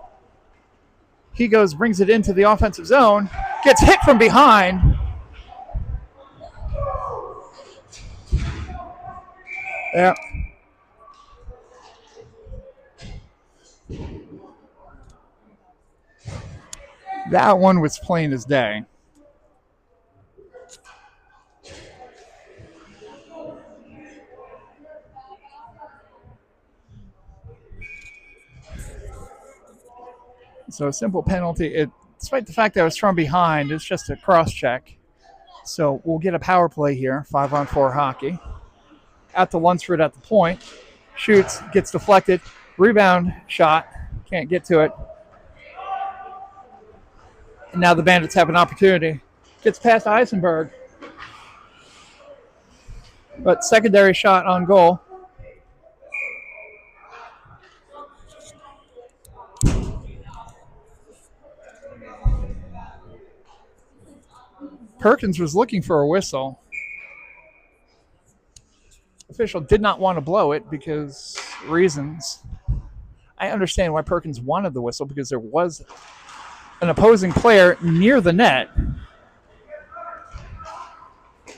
He goes, brings it into the offensive zone, gets hit from behind. Yeah. That one was plain as day. So a simple penalty. Despite the fact that it was from behind, it's just a cross check. So we'll get a power play here, 5-on-4 hockey. At the Lunsford at the point. Shoots, gets deflected. Rebound shot. Can't get to it. And now the Bandits have an opportunity. Gets past Eisenberg. But secondary shot on goal. Perkins was looking for a whistle. Official did not want to blow it because reasons. I understand why Perkins wanted the whistle because there was an opposing player near the net. All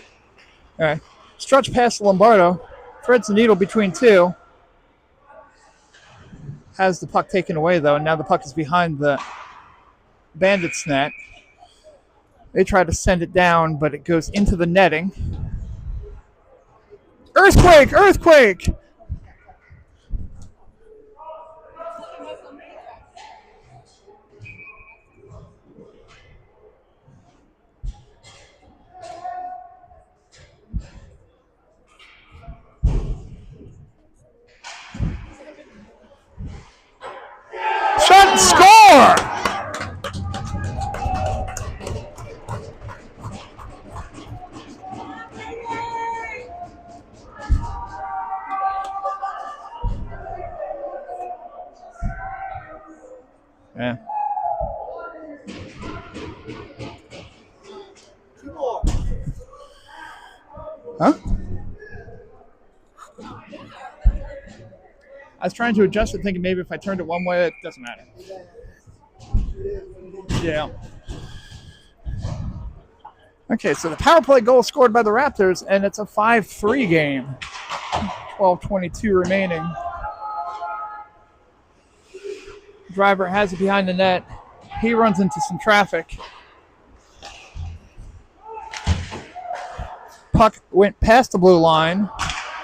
right. Stretch past Lombardo. Threads the needle between 2. Has the puck taken away, though, and now the puck is behind the Bandits' net. They try to send it down, but it goes into the netting. Earthquake! Earthquake! Shot and score! Yeah. Huh? I was trying to adjust it, thinking maybe if I turned it one way, it doesn't matter. Yeah. Okay, so the power play goal scored by the Raptors, and it's a 5-3 game. 12:22 remaining. Driver has it behind the net. He runs into some traffic. Puck went past the blue line.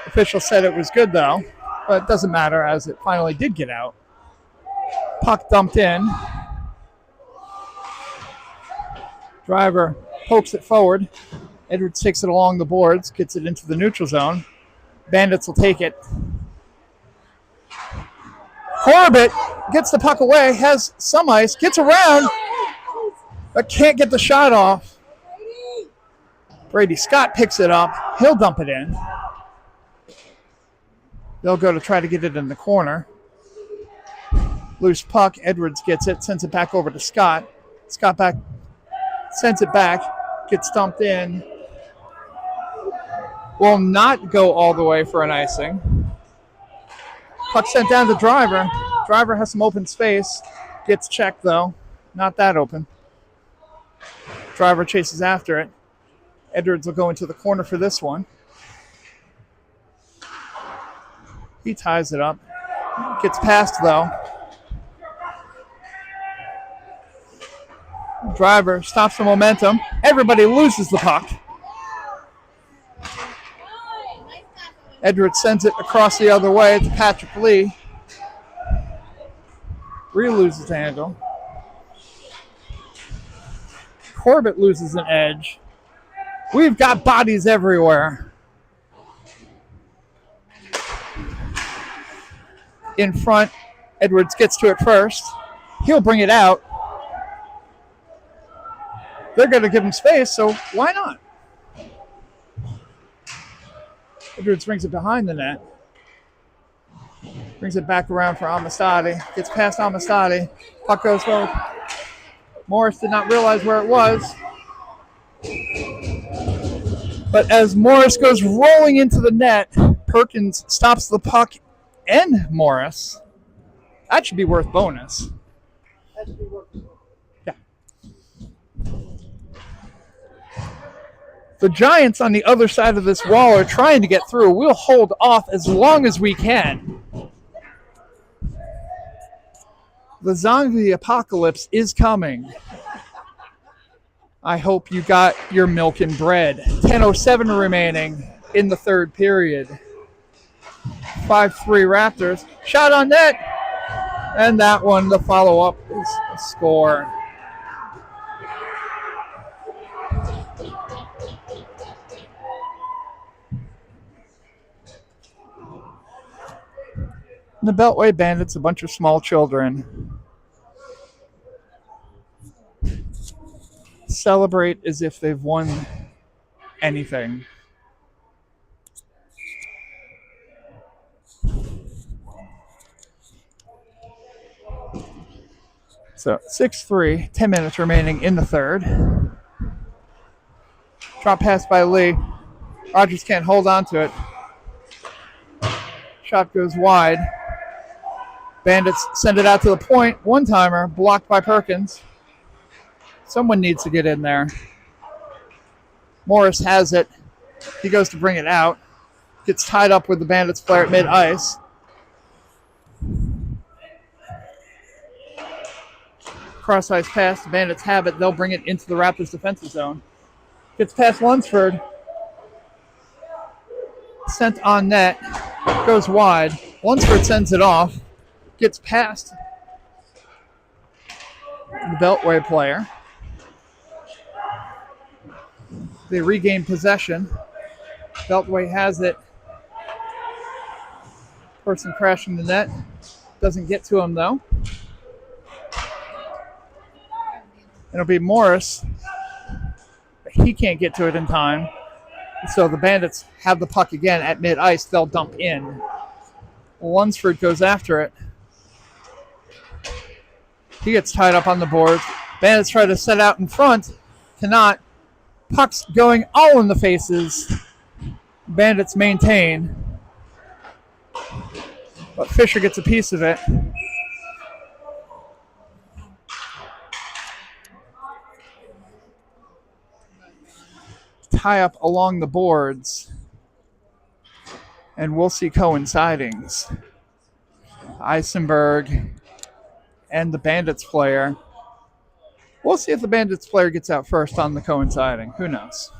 Official said it was good, though, but it doesn't matter as it finally did get out. Puck dumped in. Driver pokes it forward. Edwards takes it along the boards, gets it into the neutral zone. Bandits will take it. Corbett gets the puck away, has some ice, gets around, but can't get the shot off. Brady Scott picks it up. He'll dump it in. They'll go to try to get it in the corner. Loose puck. Edwards gets it, sends it back over to Scott. Scott back, sends it back, gets dumped in. Will not go all the way for an icing. Puck sent down to Driver. Driver has some open space. Gets checked, though. Not that open. Driver chases after it. Edwards will go into the corner for this one. He ties it up. Gets past, though. Driver stops the momentum. Everybody loses the puck. Edwards sends it across the other way to Patrick Lee. Lee loses the handle. Corbett loses an edge. We've got bodies everywhere. In front, Edwards gets to it first. He'll bring it out. They're going to give him space, so why not? Edwards brings it behind the net. Brings it back around for Amistadi. Gets past Amistadi. Puck goes forward. Morris did not realize where it was. But as Morris goes rolling into the net, Perkins stops the puck and Morris. That should be worth bonus. Yeah. The Giants on the other side of this wall are trying to get through. We'll hold off as long as we can. The zombie apocalypse is coming. I hope you got your milk and bread. 10:07 remaining in the third period. 5-3 Raptors. Shot on net. And that one, the follow-up, is a score. The Beltway Bandits, a bunch of small children. Celebrate as if they've won anything. So 6-3, 10 minutes remaining in the third. Drop pass by Lee. Rogers can't hold on to it. Shot goes wide. Bandits send it out to the point. One-timer blocked by Perkins. Someone needs to get in there. Morris has it. He goes to bring it out. Gets tied up with the Bandits player at mid-ice. Cross-ice pass. The Bandits have it. They'll bring it into the Raptors defensive zone. Gets past Lunsford. Sent on net. Goes wide. Lunsford sends it off. Gets past the Beltway player. They regain possession. Beltway has it. Person crashing the net. Doesn't get to him, though. It'll be Morris. But he can't get to it in time. So the Bandits have the puck again at mid-ice. They'll dump in. Lunsford goes after it. He gets tied up on the board. Bandits try to set out in front. Cannot. Puck's going all in the faces. Bandits maintain. But Fisher gets a piece of it. Tie up along the boards. And we'll see coincidings. Eisenberg and the Bandits player. We'll see if the Bandits player gets out first on the coinciding. Who knows?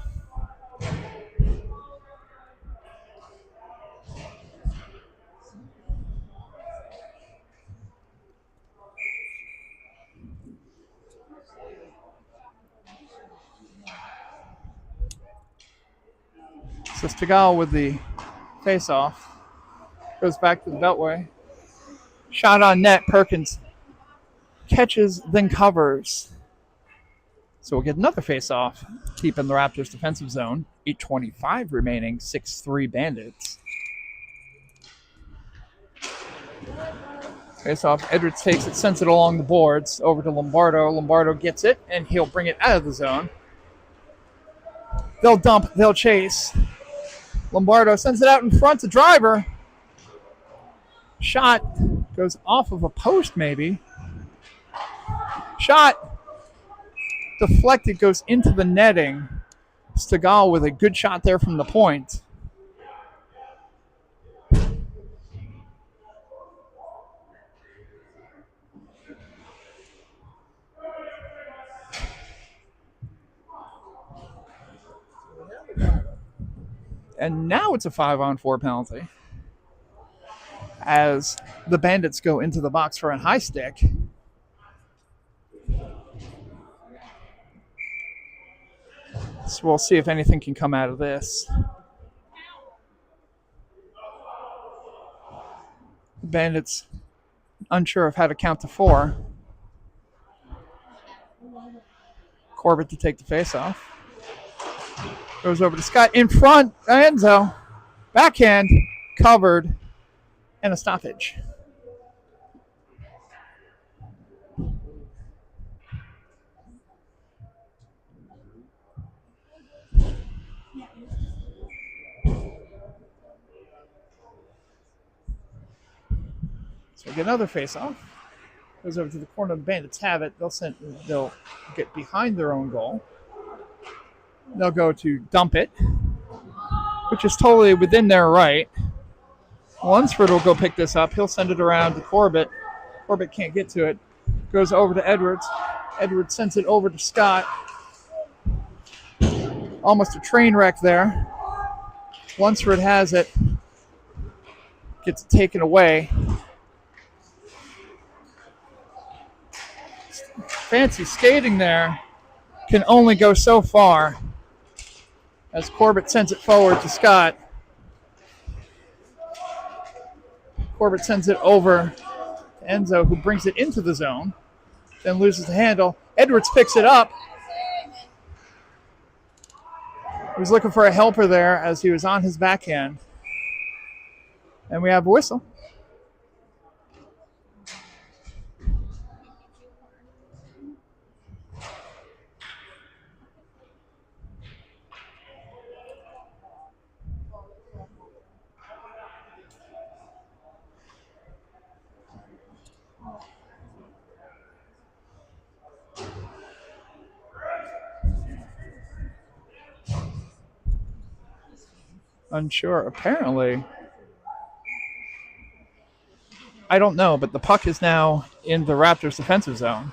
So Stegall with the face-off. Goes back to the Beltway. Shot on net. Perkins catches, then covers. So we'll get another face-off, keeping the Raptors defensive zone. 8:25 remaining, 6-3 Bandits. Face-off, Edwards takes it, sends it along the boards, over to Lombardo. Lombardo gets it, and he'll bring it out of the zone. They'll dump, they'll chase. Lombardo sends it out in front to Driver. Shot goes off of a post, maybe. Shot deflected, goes into the netting. Stegall with a good shot there from the point. And now it's a 5-on-4 penalty as the Bandits go into the box for a high stick. So we'll see if anything can come out of this. The Bandits unsure of how to count to 4. Corbett to take the face-off. Goes over to Scott in front. Enzo. Backhand. Covered. And a stoppage. So we get another face-off. Goes over to the corner. The Bandits have it. They'll get behind their own goal. They'll go to dump it, which is totally within their right. Lunsford will go pick this up. He'll send it around to Corbett. Corbett can't get to it. Goes over to Edwards. Edwards sends it over to Scott. Almost a train wreck there. Lunsford has it. Gets it taken away. Fancy skating there. Can only go so far. As Corbett sends it forward to Scott. Corbett sends it over to Enzo, who brings it into the zone. Then loses the handle. Edwards picks it up. He was looking for a helper there as he was on his backhand. And we have a whistle. Unsure. Apparently, I don't know, but the puck is now in the Raptors defensive zone.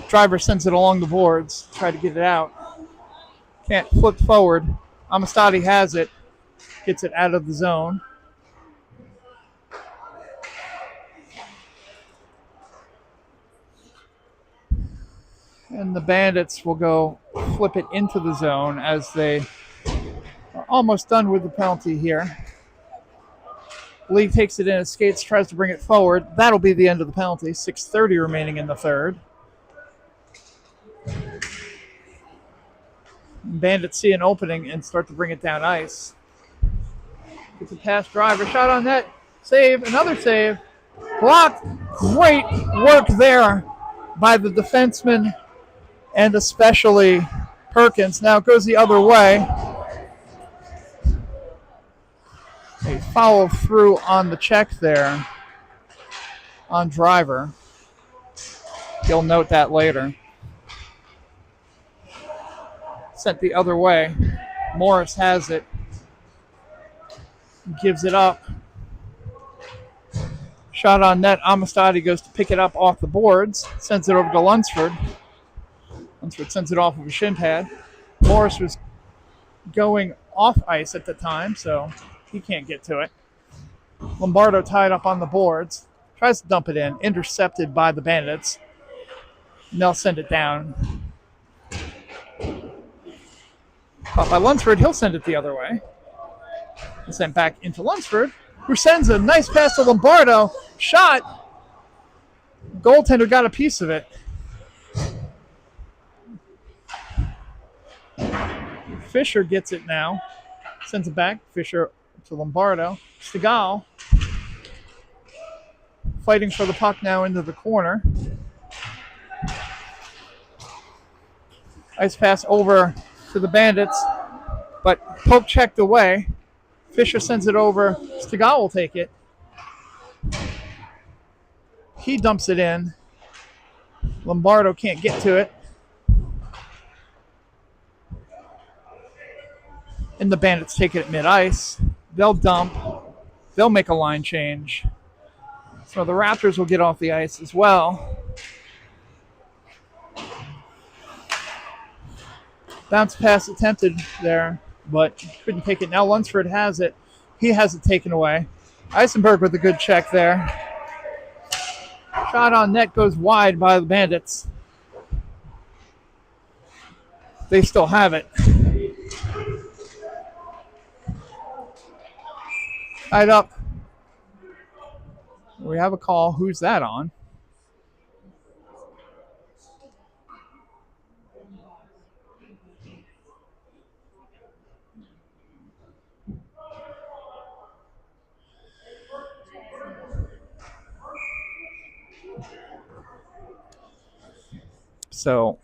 Driver sends it along the boards, try to get it out. Can't flip forward. Amistadi has it, gets it out of the zone. And the Bandits will go flip it into the zone as they are almost done with the penalty here. Lee takes it in his skates, tries to bring it forward. That'll be the end of the penalty. 6:30 remaining in the third. Bandits see an opening and start to bring it down ice. Gets a pass, Driver, shot on net, save, another save. Blocked. Great work there by the defenseman and especially Perkins. Now it goes the other way. They follow through on the check there on Driver. He'll note that later. Sent the other way. Morris has it. Gives it up. Shot on net. Amistadi goes to pick it up off the boards. Sends it over to Lunsford. Lunsford sends it off of a shin pad. Morris was going off ice at the time, so he can't get to it. Lombardo tied up on the boards. Tries to dump it in. Intercepted by the Bandits. And they'll send it down. Caught by Lunsford. He'll send it the other way. And sent back into Lunsford, who sends a nice pass to Lombardo. Shot. Goaltender got a piece of it. Fisher gets it now. Sends it back. Fisher to Lombardo. Stegall fighting for the puck now into the corner. Ice pass over to the Bandits, but poke checked away. Fisher sends it over. Stegall will take it. He dumps it in. Lombardo can't get to it. And the Bandits take it at mid-ice. They'll dump. They'll make a line change. So the Raptors will get off the ice as well. Bounce pass attempted there, but couldn't take it. Now Lunsford has it. He has it taken away. Eisenberg with a good check there. Shot on net goes wide by the Bandits. They still have it. Tied up. We have a call. Who's that on? So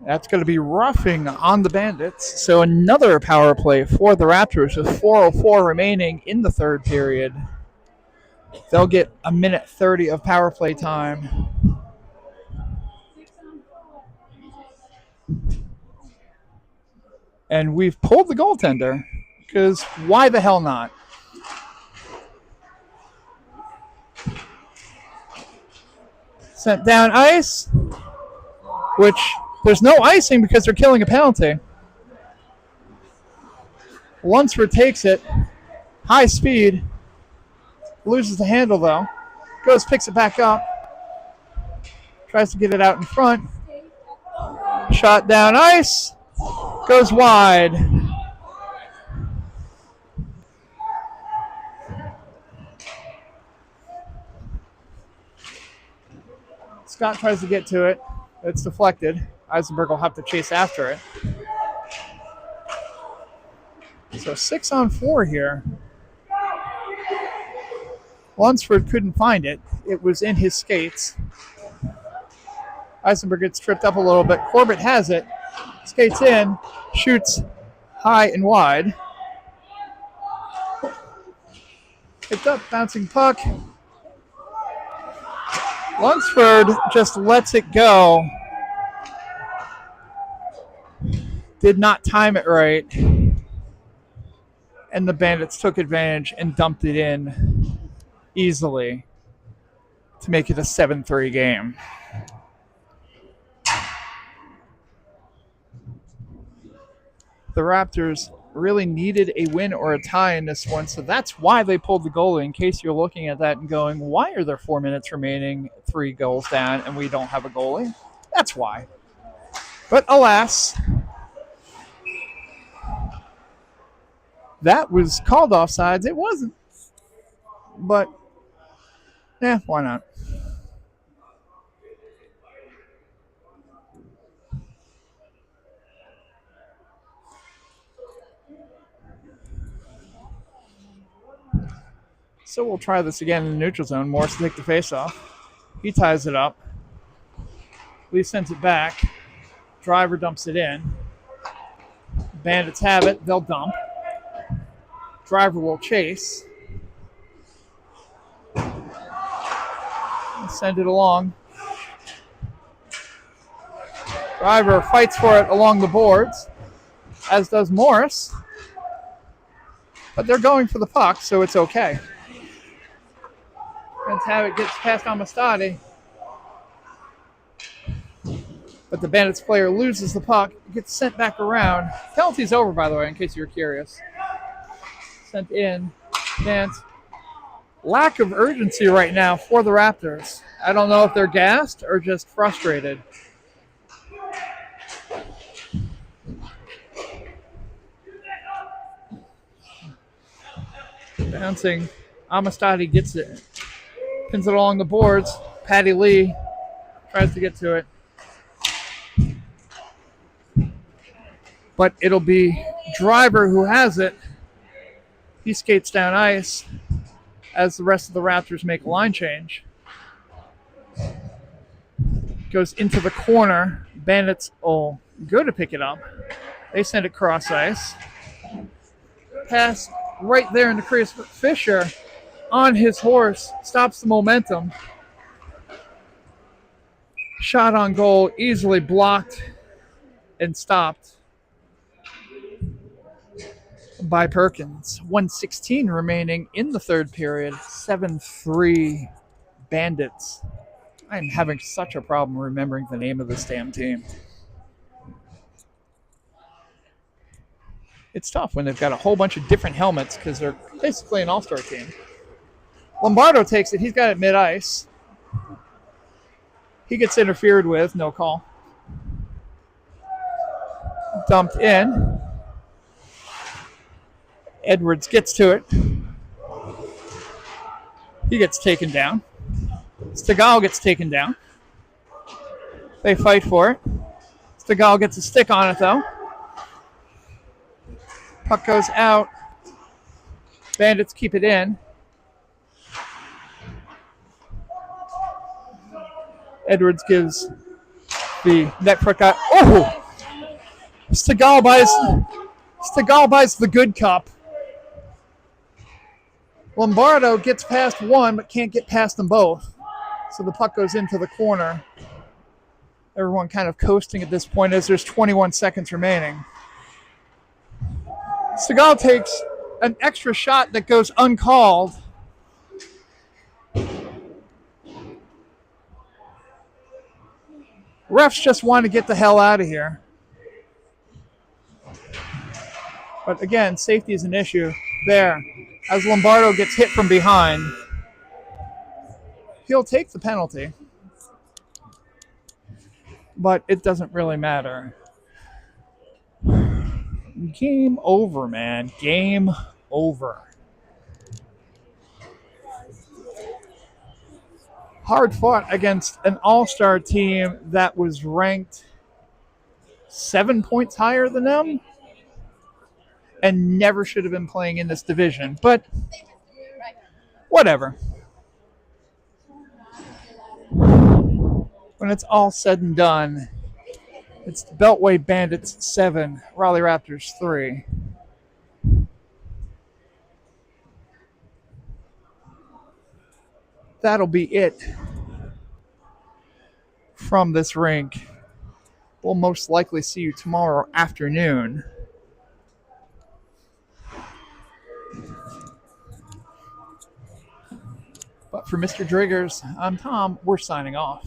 that's going to be roughing on the Bandits. So another power play for the Raptors with 4:04 remaining in the third period. They'll get a minute 30 of power play time. And we've pulled the goaltender because why the hell not? Sent down ice, which there's no icing because they're killing a penalty. Lunsford takes it, high speed, loses the handle though, goes, picks it back up, tries to get it out in front, shot down ice, goes wide. Scott tries to get to it. It's deflected. Eisenberg will have to chase after it. So 6-on-4 here. Lunsford couldn't find it. It was in his skates. Eisenberg gets tripped up a little bit. Corbett has it. Skates in. Shoots high and wide. Picked up. Bouncing puck. Lunsford just lets it go. Did not time it right. And the Bandits took advantage and dumped it in easily to make it a 7-3 game. The Raptors really needed a win or a tie in this one, so that's why they pulled the goalie, in case you're looking at that and going, why are there 4 minutes remaining, 3 goals down, and we don't have a goalie? That's why. But alas, that was called offsides. It wasn't. But, why not? So we'll try this again in the neutral zone. Morris will take the face off. He ties it up. Lee sends it back. Driver dumps it in. Bandits have it. They'll dump. Driver will chase. Send it along. Driver fights for it along the boards, as does Morris. But they're going for the puck, so it's okay. Let's have it gets past Amistadi. But the Bandits player loses the puck, gets sent back around. Penalty's over, by the way, in case you were curious. Sent in. Dance. Lack of urgency right now for the Raptors. I don't know if they're gassed or just frustrated. Bouncing. Amistadi gets it. Pins it along the boards. Patty Lee tries to get to it. But it'll be Driver who has it. He skates down ice as the rest of the Raptors make a line change. Goes into the corner. Bandits will go to pick it up. They send it cross ice. Pass right there into Chris Fisher on his horse. Stops the momentum. Shot on goal, easily blocked and stopped by Perkins. 1:16 remaining in the third period. 7-3 Bandits. I'm having such a problem remembering the name of this damn team. It's tough when they've got a whole bunch of different helmets because they're basically an all-star team. Lombardo takes it. He's got it mid-ice. He gets interfered with. No call. Dumped in. Edwards gets to it. He gets taken down. Stegall gets taken down. They fight for it. Stegall gets a stick on it, though. Puck goes out. Bandits keep it in. Edwards gives the net front guy. Oh! Stegall buys the good cup. Lombardo gets past one, but can't get past them both. So the puck goes into the corner. Everyone kind of coasting at this point as there's 21 seconds remaining. Stegall takes an extra shot that goes uncalled. Refs just want to get the hell out of here. But again, safety is an issue there. As Lombardo gets hit from behind, he'll take the penalty. But it doesn't really matter. Game over, man. Game over. Hard fought against an all-star team that was ranked 7 points higher than them and never should have been playing in this division. But whatever. When it's all said and done, it's the Beltway Bandits 7, Raleigh Raptors 3. That'll be it from this rink. We'll most likely see you tomorrow afternoon. But for Mr. Driggers, I'm Tom. We're signing off.